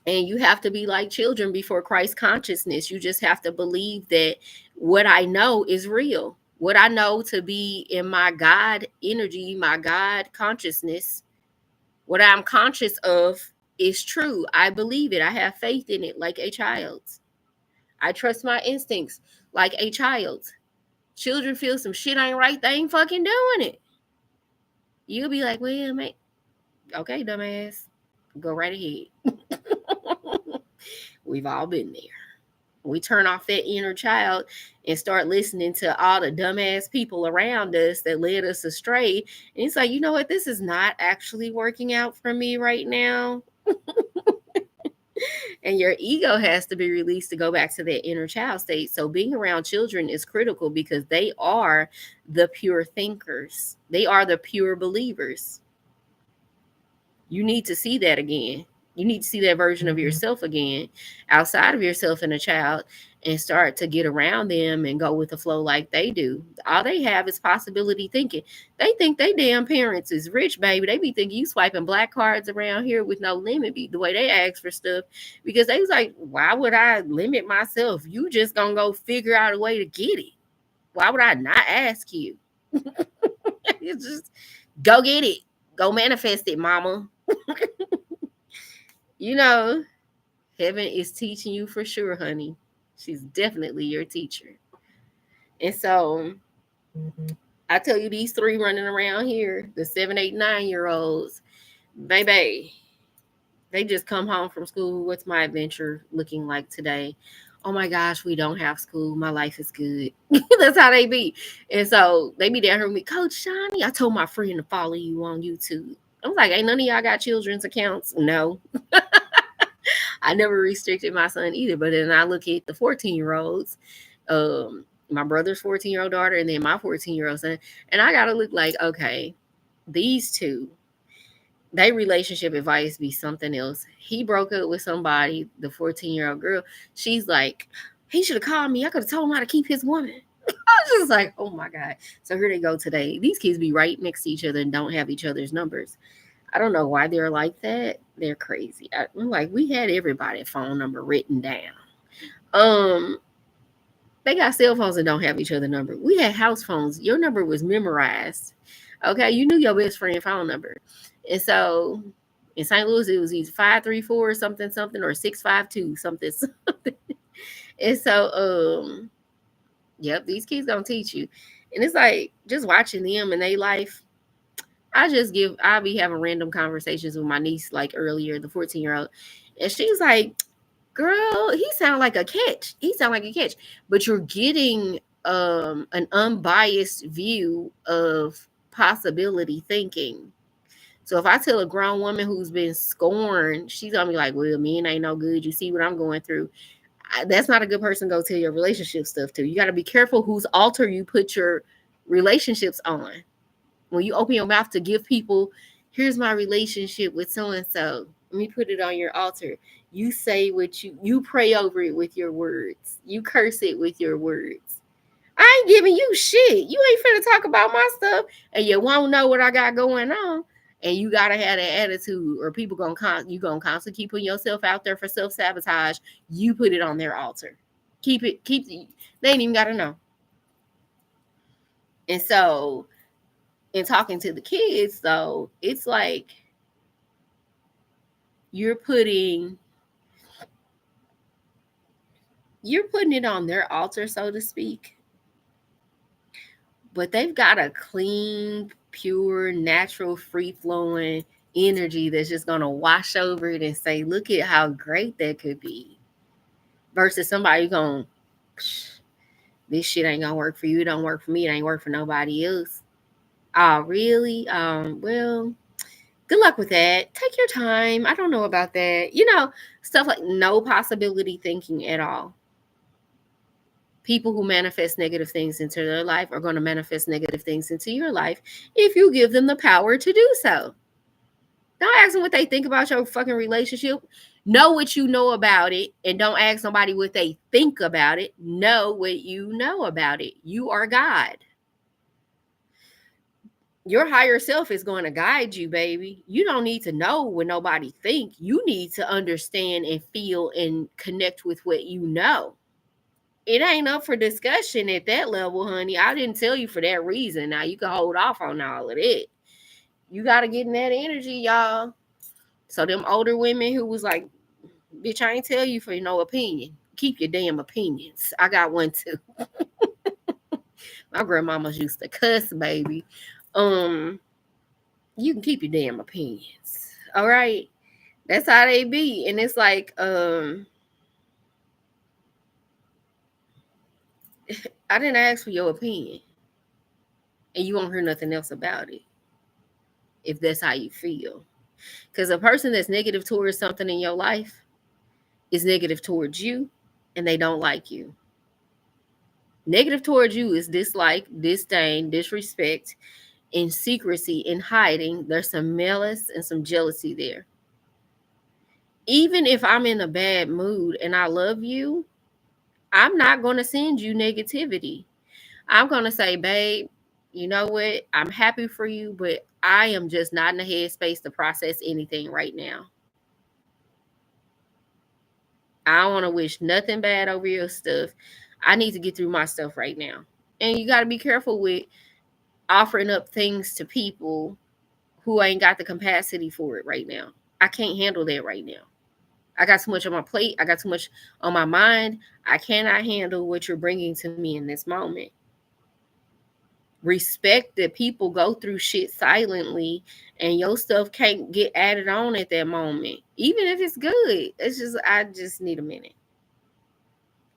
And you have to be like children before Christ consciousness. You just have to believe that what I know is real. What I know to be in my God energy, my God consciousness, what I'm conscious of is true. I believe it. I have faith in it like a child. I trust my instincts like a child. Children feel some shit ain't right, they ain't fucking doing it. You'll be like, well, mate, okay, dumbass, go right ahead. We've all been there. We turn off that inner child and start listening to all the dumbass people around us that led us astray. And it's like, you know what? This is not actually working out for me right now. And your ego has to be released to go back to that inner child state. So being around children is critical because they are the pure thinkers. They are the pure believers. You need to see that again. You need to see that version of yourself again outside of yourself and a child and start to get around them and go with the flow like they do. All they have is possibility thinking. They think they damn parents is rich, baby. They be thinking you swiping black cards around here with no limit, be the way they ask for stuff. Because they was like, why would I limit myself? You just gonna go figure out a way to get it. Why would I not ask you? It's just go get it. Go manifest it, mama. You know, heaven is teaching you for sure, honey. She's definitely your teacher. And so I tell you, these three running around here, the 7, 8, 9 year olds, baby, they just come home from school. What's my adventure looking like today? Oh my gosh, we don't have school. My life is good. That's how they be. And so they be down here with me, Coach Shani. I told my friend to follow you on YouTube. I was like, ain't none of y'all got children's accounts? No. I never restricted my son either. But then I look at the 14-year-olds, my brother's 14-year-old daughter, and then my 14-year-old son. And I got to look like, okay, these two, they relationship advice be something else. He broke up with somebody, the 14-year-old girl. She's like, he should have called me. I could have told him how to keep his woman. I was just like, oh my God. So here they go today. These kids be right next to each other and don't have each other's numbers. I don't know why they're like that. They're crazy. I'm like, we had everybody's phone number written down. They got cell phones and don't have each other's number. We had house phones. Your number was memorized. Okay, you knew your best friend's phone number. And so in St. Louis, it was either 534 something something or 652 something something. And so yep, these kids gonna teach you. And it's like just watching them and their life. I'll be having random conversations with my niece like earlier, the 14-year-old, and she's like, girl, he sound like a catch. But you're getting an unbiased view of possibility thinking. So if I tell a grown woman who's been scorned, she's gonna be like, well, men ain't no good. You see what I'm going through. That's not a good person to go tell your relationship stuff to. You got to be careful whose altar you put your relationships on. When you open your mouth to give people, here's my relationship with so-and-so, let me put it on your altar. You say what you pray over it with your words. You curse it with your words. I ain't giving you shit. You ain't finna talk about my stuff, and you won't know what I got going on. And you gotta have that attitude, or people gonna constantly keep putting yourself out there for self-sabotage. You put it on their altar. Keep it. They ain't even gotta know. And so, in talking to the kids, though, it's like you're putting it on their altar, so to speak. But they've got a clean, pure, natural, free-flowing energy that's just going to wash over it and say, look at how great that could be. Versus somebody going, this shit ain't going to work for you. It don't work for me. It ain't work for nobody else. Oh, really? Well, good luck with that. Take your time. I don't know about that. Stuff like no possibility thinking at all. People who manifest negative things into their life are going to manifest negative things into your life if you give them the power to do so. Don't ask them what they think about your fucking relationship. Know what you know about it, and don't ask somebody what they think about it. Know what you know about it. You are God. Your higher self is going to guide you, baby. You don't need to know what nobody think. You need to understand and feel and connect with what you know. It ain't up for discussion at that level, honey. I didn't tell you for that reason. Now you can hold off on all of that. You got to get in that energy, y'all. So them older women who was like, bitch, I ain't tell you for no opinion. Keep your damn opinions. I got one too. My grandmamas used to cuss, baby. you can keep your damn opinions. All right. That's how they be. And it's like, I didn't ask for your opinion. And you won't hear nothing else about it. If that's how you feel. Because a person that's negative towards something in your life is negative towards you, and they don't like you. Negative towards you is dislike, disdain, disrespect, in secrecy, in hiding. There's some malice and some jealousy there. Even if I'm in a bad mood and I love you, I'm not going to send you negativity. I'm going to say, babe, you know what? I'm happy for you, but I am just not in the headspace to process anything right now. I don't want to wish nothing bad over your stuff. I need to get through my stuff right now. And you got to be careful with offering up things to people who ain't got the capacity for it right now. I can't handle that right now. I got too much on my plate. I got too much on my mind. I cannot handle what you're bringing to me in this moment. Respect that people go through shit silently and your stuff can't get added on at that moment. Even if it's good. It's just, I just need a minute.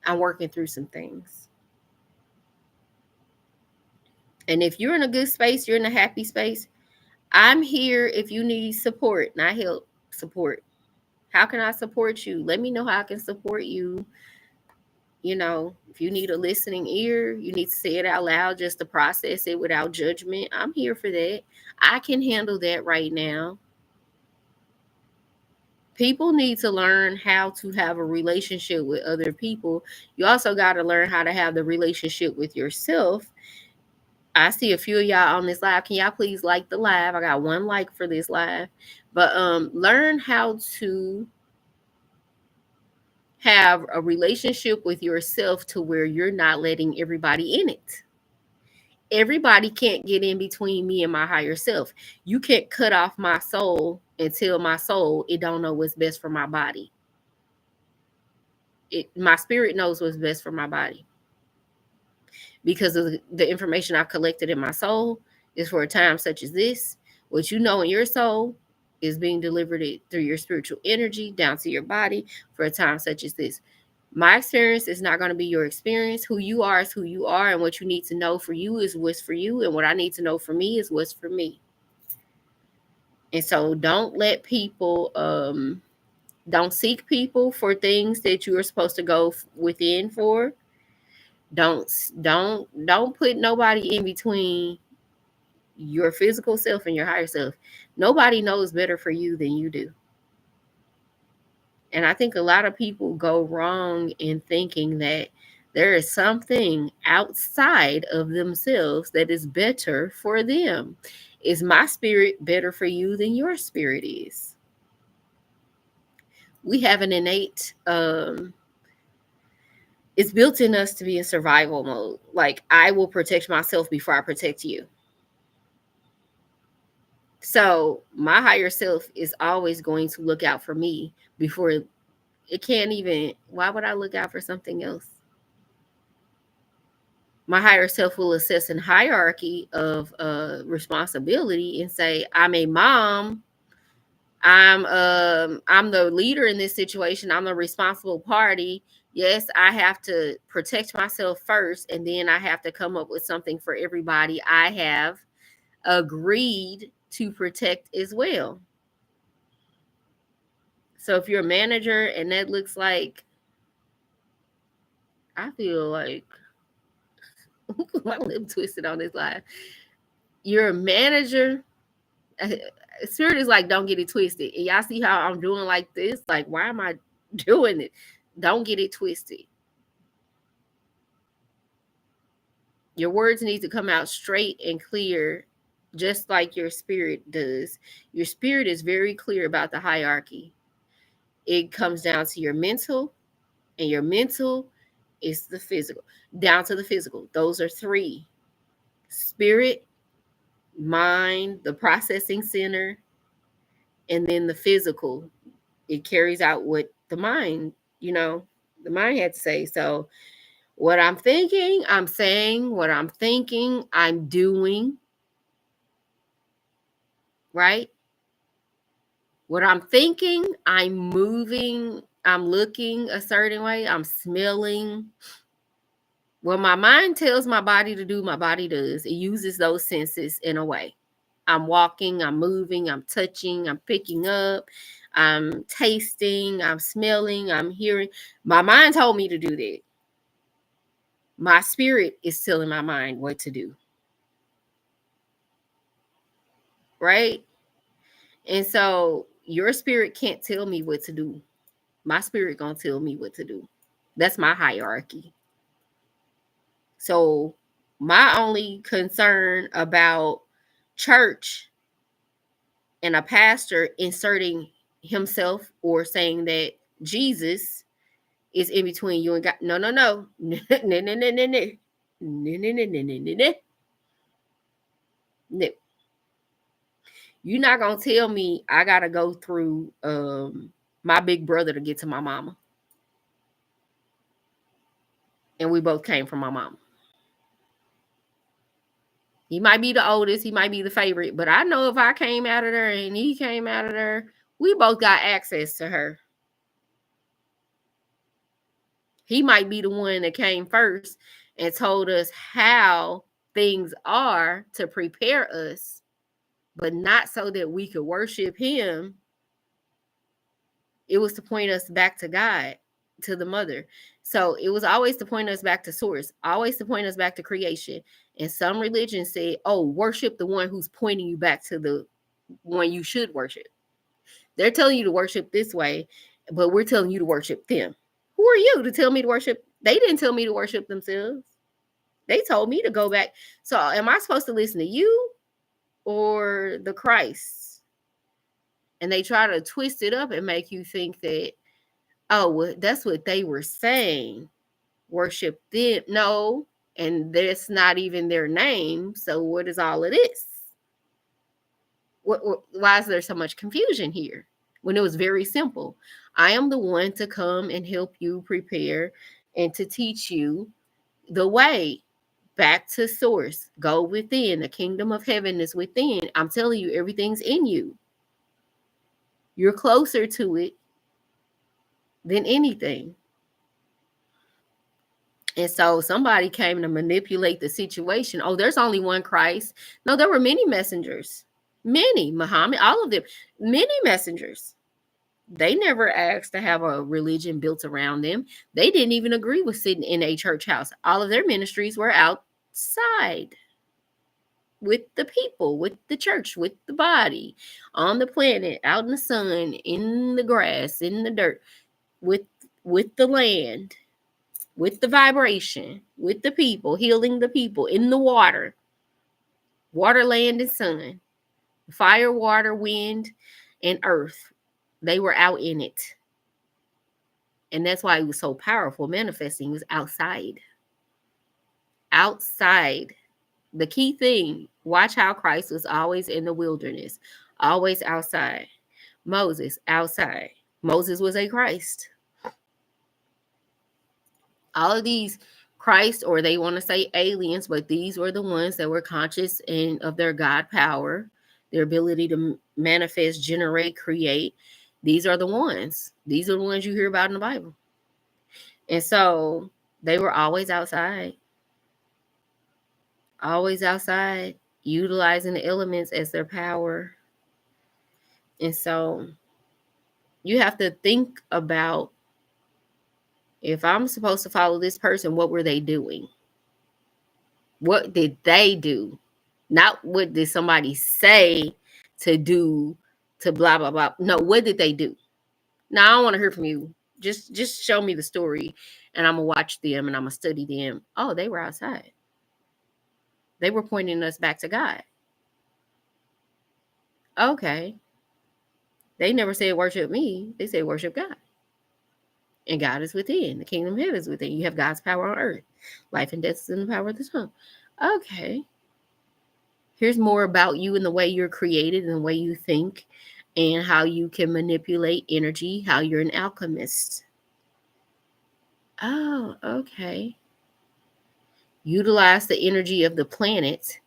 I'm working through some things. And if you're in a good space, you're in a happy space, I'm here if you need support, not help, support. How can I support you? Let me know how I can support you. You know, if you need a listening ear, you need to say it out loud just to process it without judgment. I'm here for that. I can handle that right now. People need to learn how to have a relationship with other people. You also got to learn how to have the relationship with yourself. I see a few of y'all on this live. Can y'all please like the live? I got one like for this live. But learn how to have a relationship with yourself to where you're not letting everybody in it. Everybody can't get in between me and my higher self. You can't cut off my soul and tell my soul it don't know what's best for my body. My spirit knows what's best for my body. Because of the information I've collected in my soul is for a time such as this. What you know in your soul is being delivered through your spiritual energy down to your body for a time such as this. My experience is not going to be your experience. Who you are is who you are, and what you need to know for you is what's for you, and what I need to know for me is what's for me. And so don't let people, don't seek people for things that you are supposed to go within for. Don't put nobody in between your physical self and your higher self. Nobody knows better for you than you do. And I think a lot of people go wrong in thinking that there is something outside of themselves that is better for them. Is my spirit better for you than your spirit is? We have an innate, it's built in us to be in survival mode. Like, I will protect myself before I protect you. So my higher self is always going to look out for me before it can't even, why would I look out for something else? My higher self will assess in hierarchy of responsibility and say, I'm a mom. I'm the leader in this situation. I'm the responsible party. Yes, I have to protect myself first, and then I have to come up with something for everybody I have agreed to protect as well. So if you're a manager and that looks like, I feel like my lip twisted on this live. You're a manager. Spirit is like, don't get it twisted. And y'all see how I'm doing like this? Like, why am I doing it? Don't get it twisted. Your words need to come out straight and clear, just like your spirit does. Your spirit is very clear about the hierarchy. It comes down to your mental, and your mental is the physical, down to the physical. Those are three: spirit, mind, the processing center, and then the physical. It carries out what the mind, the mind had to say. So what I'm thinking, I'm saying. What I'm thinking, I'm doing. right? What I'm thinking, I'm moving, I'm looking a certain way, I'm smelling. What my mind tells my body to do, my body does. It uses those senses in a way. I'm walking, I'm moving, I'm touching, I'm picking up, I'm tasting, I'm smelling, I'm hearing. My mind told me to do that. My spirit is telling my mind what to do. Right? And so your spirit can't tell me what to do. My spirit gonna tell me what to do. That's my hierarchy. So my only concern about church and a pastor inserting himself or saying that Jesus is in between you and God. No, no, no. No, no, no, no, no, no. No, no, no, no, no, no, no. No. You're not gonna tell me I gotta go through my big brother to get to my mama. And we both came from my mama. He might be the oldest, he might be the favorite, but I know if I came out of there and he came out of there, we both got access to her. He might be the one that came first and told us how things are to prepare us, but not so that we could worship him. It was to point us back to God, to the mother. So it was always to point us back to source, always to point us back to creation. And some religions say, oh, worship the one who's pointing you back to the one you should worship. They're telling you to worship this way, but we're telling you to worship them. Who are you to tell me to worship? They didn't tell me to worship themselves. They told me to go back. So am I supposed to listen to you or the Christ? And they try to twist it up and make you think that, oh, well, that's what they were saying. Worship them. No, and that's not even their name. So what is all of this? Why is there so much confusion here? When it was very simple. I am the one to come and help you prepare and to teach you the way back to source. Go within. The kingdom of heaven is within. I'm telling you, everything's in you. You're closer to it than anything. And so somebody came to manipulate the situation. Oh, there's only one Christ. No, there were many messengers. Many. Muhammad, all of them. Many messengers. They never asked to have a religion built around them. They didn't even agree with sitting in a church house. All of their ministries were outside with the people, with the church, with the body, on the planet, out in the sun, in the grass, in the dirt, with the land, with the vibration, with the people, healing the people, in the water, land, and sun, fire, water, wind, and earth. They were out in it. And that's why it was so powerful. Manifesting was outside. Outside. The key thing, watch how Christ was always in the wilderness, always outside. Moses, outside. Moses was a Christ. All of these Christ, or they want to say aliens, but these were the ones that were conscious and of their God power, their ability to manifest, generate, create. These are the ones. These are the ones you hear about in the Bible. And so they were always outside, utilizing the elements as their power. And so you have to think about, if I'm supposed to follow this person, what were they doing? What did they do? Not what did somebody say to do to blah, blah, blah. No, what did they do? Now, I don't want to hear from you. Just show me the story and I'm going to watch them and I'm going to study them. Oh, they were outside. They were pointing us back to God. Okay. They never said worship me. They said worship God. And God is within. The kingdom of heaven is within. You have God's power on earth. Life and death is in the power of the tongue. Okay. Here's more about you and the way you're created and the way you think and how you can manipulate energy, how you're an alchemist. Oh, okay. Utilize the energy of the planet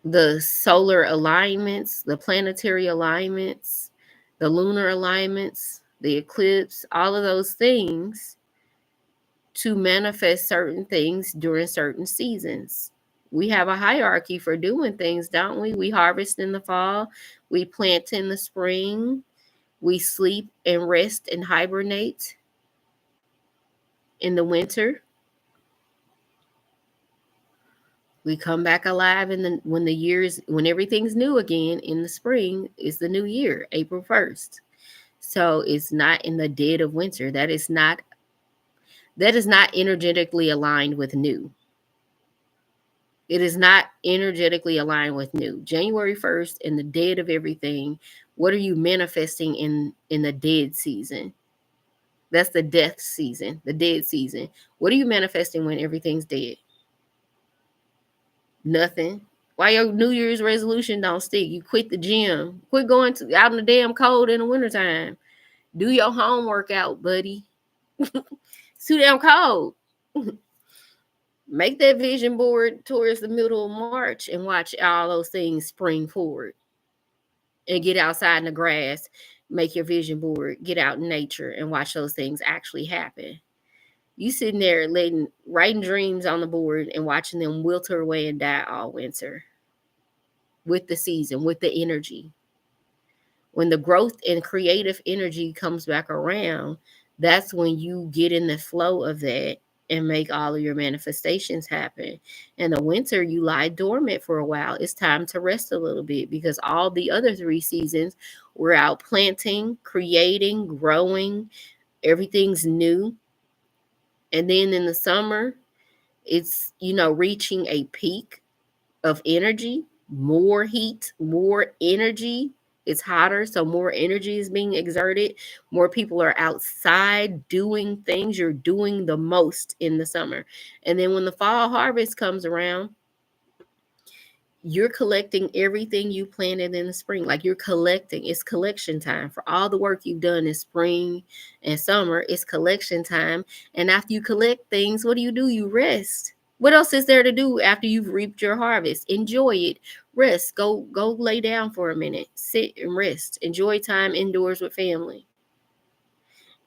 the solar alignments, the planetary alignments, the lunar alignments, the eclipse, all of those things to manifest certain things during certain seasons. We have a hierarchy for doing things, don't we? We harvest in the fall, we plant in the spring, we sleep and rest and hibernate in the winter. We come back alive in the when everything's new again in the spring is the new year, April 1st. So it's not in the dead of winter. That is not energetically aligned with new. It is not energetically aligned with new. January 1st in the dead of everything. What are you manifesting in the dead season? That's the death season, the dead season. What are you manifesting when everything's dead? Nothing. Why your New Year's resolution don't stick? You quit the gym. Quit going out in the damn cold in the wintertime. Do your home workout, buddy. It's too damn cold. Make that vision board towards the middle of March and watch all those things spring forward. And get outside in the grass. Make your vision board. Get out in nature and watch those things actually happen. You sitting there writing dreams on the board and watching them wilter away and die all winter. With the season, with the energy. When the growth and creative energy comes back around, that's when you get in the flow of that and make all of your manifestations happen. In the winter, you lie dormant for a while. It's time to rest a little bit because all the other 3 seasons we're out planting, creating, growing. Everything's new. And then in the summer, it's, reaching a peak of energy, more heat, more energy. It's hotter, so more energy is being exerted. More people are outside doing things. You're doing the most in the summer. And then when the fall harvest comes around, you're collecting everything you planted in the spring. Like you're collecting. It's collection time for all the work you've done in spring and summer. It's collection time. And after you collect things, what do? You rest. What else is there to do after you've reaped your harvest? Enjoy it. Rest. Go lay down for a minute. Sit and rest. Enjoy time indoors with family.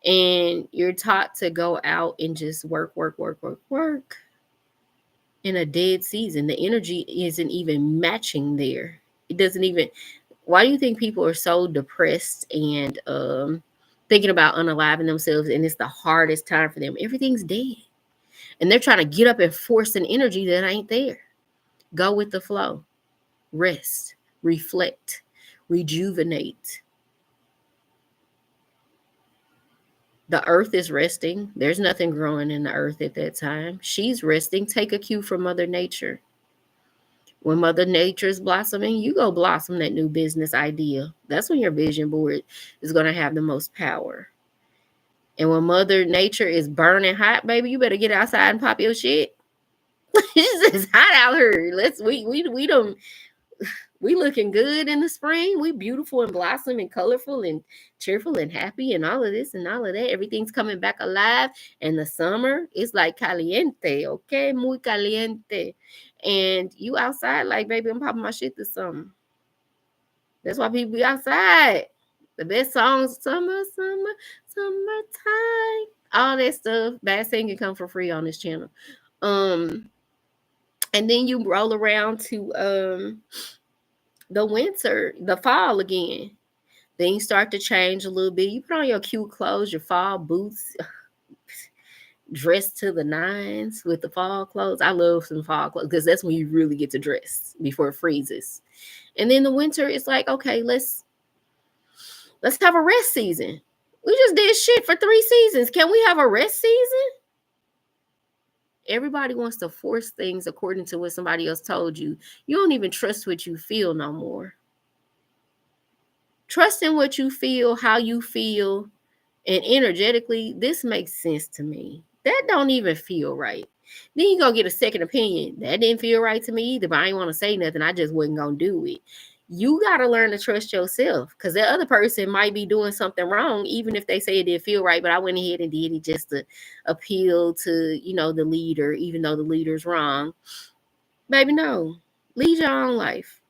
And you're taught to go out and just work. In a dead season, the energy isn't even matching there. It doesn't even. Why do you think people are so depressed and thinking about unaliving themselves, and it's the hardest time for them? Everything's dead. And they're trying to get up and force an energy that ain't there. Go with the flow. Rest. Reflect. Rejuvenate. The earth is resting. There's nothing growing in the earth at that time. She's resting. Take a cue from Mother Nature. When Mother Nature is blossoming, you go blossom that new business idea. That's when your vision board is going to have the most power. And when Mother Nature is burning hot, baby, you better get outside and pop your shit. It's hot out here. We looking good in the spring. We beautiful and blossom and colorful and cheerful and happy and all of this and all of that. Everything's coming back alive. And the summer is like caliente, okay? Muy caliente. And you outside like, baby, I'm popping my shit this summer. That's why people be outside. The best songs, summertime. All that stuff. Bad singing come for free on this channel. And then you roll around to the winter, the fall again. Things start to change a little bit. You put on your cute clothes, your fall boots, dressed to the nines with the fall clothes. I love some fall clothes because that's when you really get to dress before it freezes. And then the winter, it's like, okay, let's have a rest season. We just did shit for 3 seasons. Can we have a rest season? Everybody wants to force things according to what somebody else told you. You don't even trust what you feel no more. Trust in what you feel, how you feel, and energetically, this makes sense to me. That don't even feel right. Then you go get a second opinion. That didn't feel right to me either, but I ain't want to say nothing. I just wasn't going to do it. You got to learn to trust yourself because the other person might be doing something wrong, even if they say it didn't feel right, but I went ahead and did it just to appeal to, the leader, even though the leader's wrong. Baby, no. Lead your own life.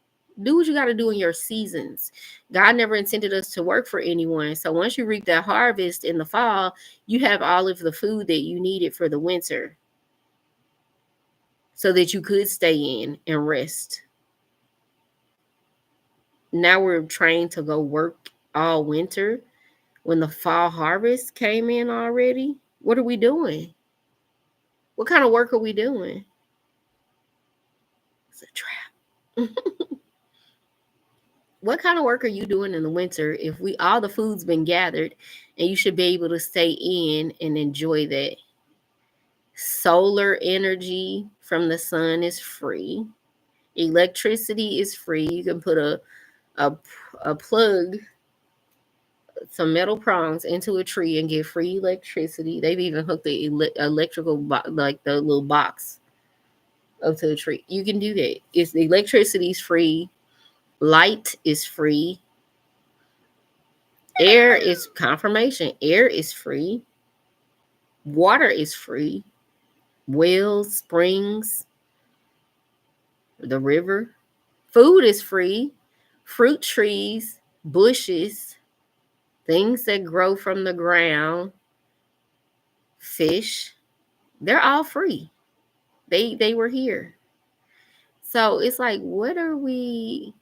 Do what you got to do in your seasons. God never intended us to work for anyone. So once you reap that harvest in the fall, you have all of the food that you needed for the winter so that you could stay in and rest. Now we're trained to go work all winter when the fall harvest came in already. What are we doing? What kind of work are we doing? It's a trap. What kind of work are you doing in the winter if all the food's been gathered and you should be able to stay in and enjoy that? Solar energy from the sun is free. Electricity is free. You can put a plug, some metal prongs into a tree and get free electricity. They've even hooked the electrical like the little box up to the tree. You can do that. It's the electricity is free. Light is free. Air is confirmation. Air is free. Water is free. Wells, springs, the river. Food is free. Fruit trees, bushes, things that grow from the ground, fish, they're all free. They were here. So it's like, what are we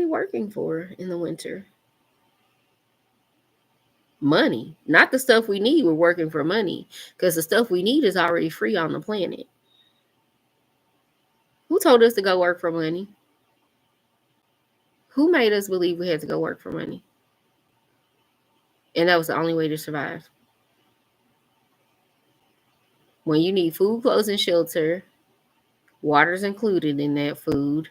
working for in the winter? Money. Not the stuff we need. We're working for money because the stuff we need is already free on the planet. Who told us to go work for money? Who made us believe we had to go work for money? And that was the only way to survive. When you need food, clothes, and shelter, water's included in that food.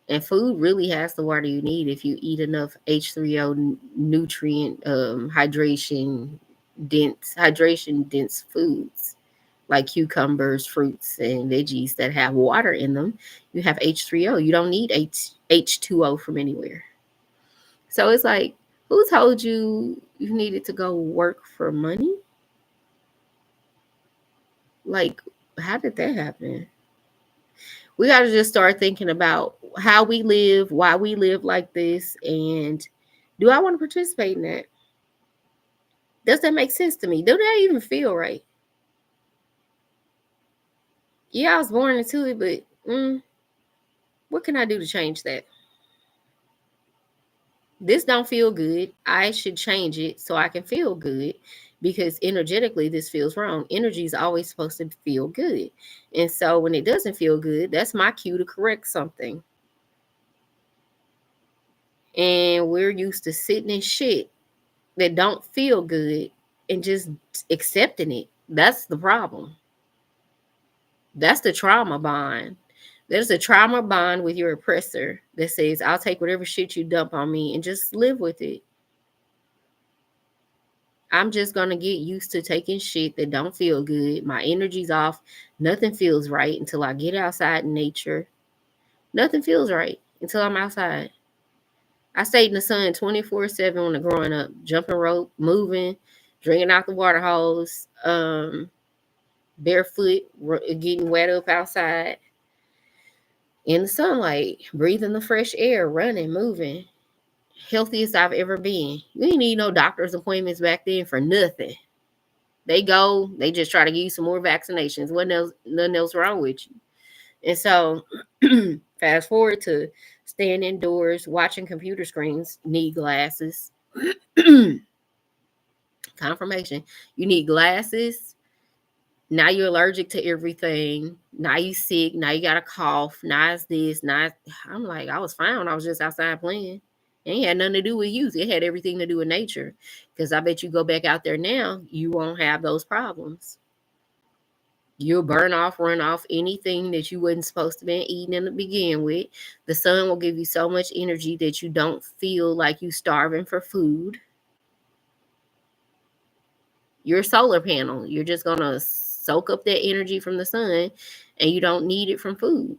And food really has the water you need if you eat enough H3O nutrient hydration dense foods like cucumbers, fruits, and veggies that have water in them. You have H3O. You don't need H2O from anywhere. So it's like, who told you you needed to go work for money? Like, how did that happen? We got to just start thinking about how we live, why we live like this, and do I want to participate in that? Does that make sense to me? Do that even feel right? Yeah, I was born into it, but what can I do to change that? This don't feel good. I should change it so I can feel good, because energetically this feels wrong. Energy is always supposed to feel good. And so when it doesn't feel good, that's my cue to correct something. And we're used to sitting in shit that don't feel good and just accepting it. That's the problem. That's the trauma bond. There's a trauma bond with your oppressor that says, I'll take whatever shit you dump on me and just live with it. I'm just going to get used to taking shit that don't feel good. My energy's off. Nothing feels right until I get outside in nature. Nothing feels right until I'm outside. I stayed in the sun 24/7 when I was growing up, jumping rope, moving, drinking out the water hose, barefoot, getting wet up outside in the sunlight, breathing the fresh air, running, moving. Healthiest I've ever been. You ain't need no doctor's appointments back then for nothing. They just try to give you some more vaccinations. Nothing else wrong with you. And so fast forward to staying indoors, watching computer screens, need glasses. Confirmation. You need glasses. Now you're allergic to everything. Now you sick. Now you got a cough. Now it's this. I'm like, I was fine when I was just outside playing. It ain't had nothing to do with youth. It had everything to do with nature. Because I bet you go back out there now, you won't have those problems. You'll run off anything that you wasn't supposed to be eating in the begin with. The sun will give you so much energy that you don't feel like you starving for food. Your solar panel, you're just going to soak up that energy from the sun, and you don't need it from food.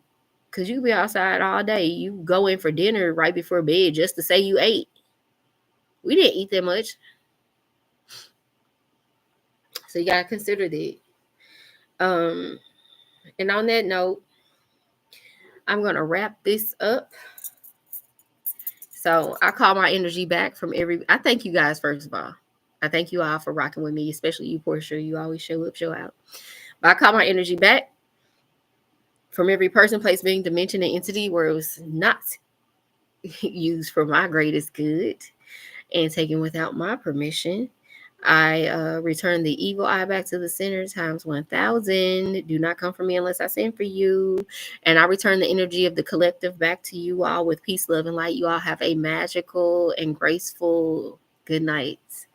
Because you be outside all day. You go in for dinner right before bed just to say you ate. We didn't eat that much. So you gotta consider that. And on that note, I'm gonna wrap this up. So I call my energy back from I thank you guys, first of all. I thank you all for rocking with me, especially you, Portia. You always show up, show out. But I call my energy back from every person, place, being, dimension, and entity where it was not used for my greatest good and taken without my permission. I return the evil eye back to the center times 1,000. Do not come for me unless I send for you. And I return the energy of the collective back to you all with peace, love, and light. You all have a magical and graceful good night.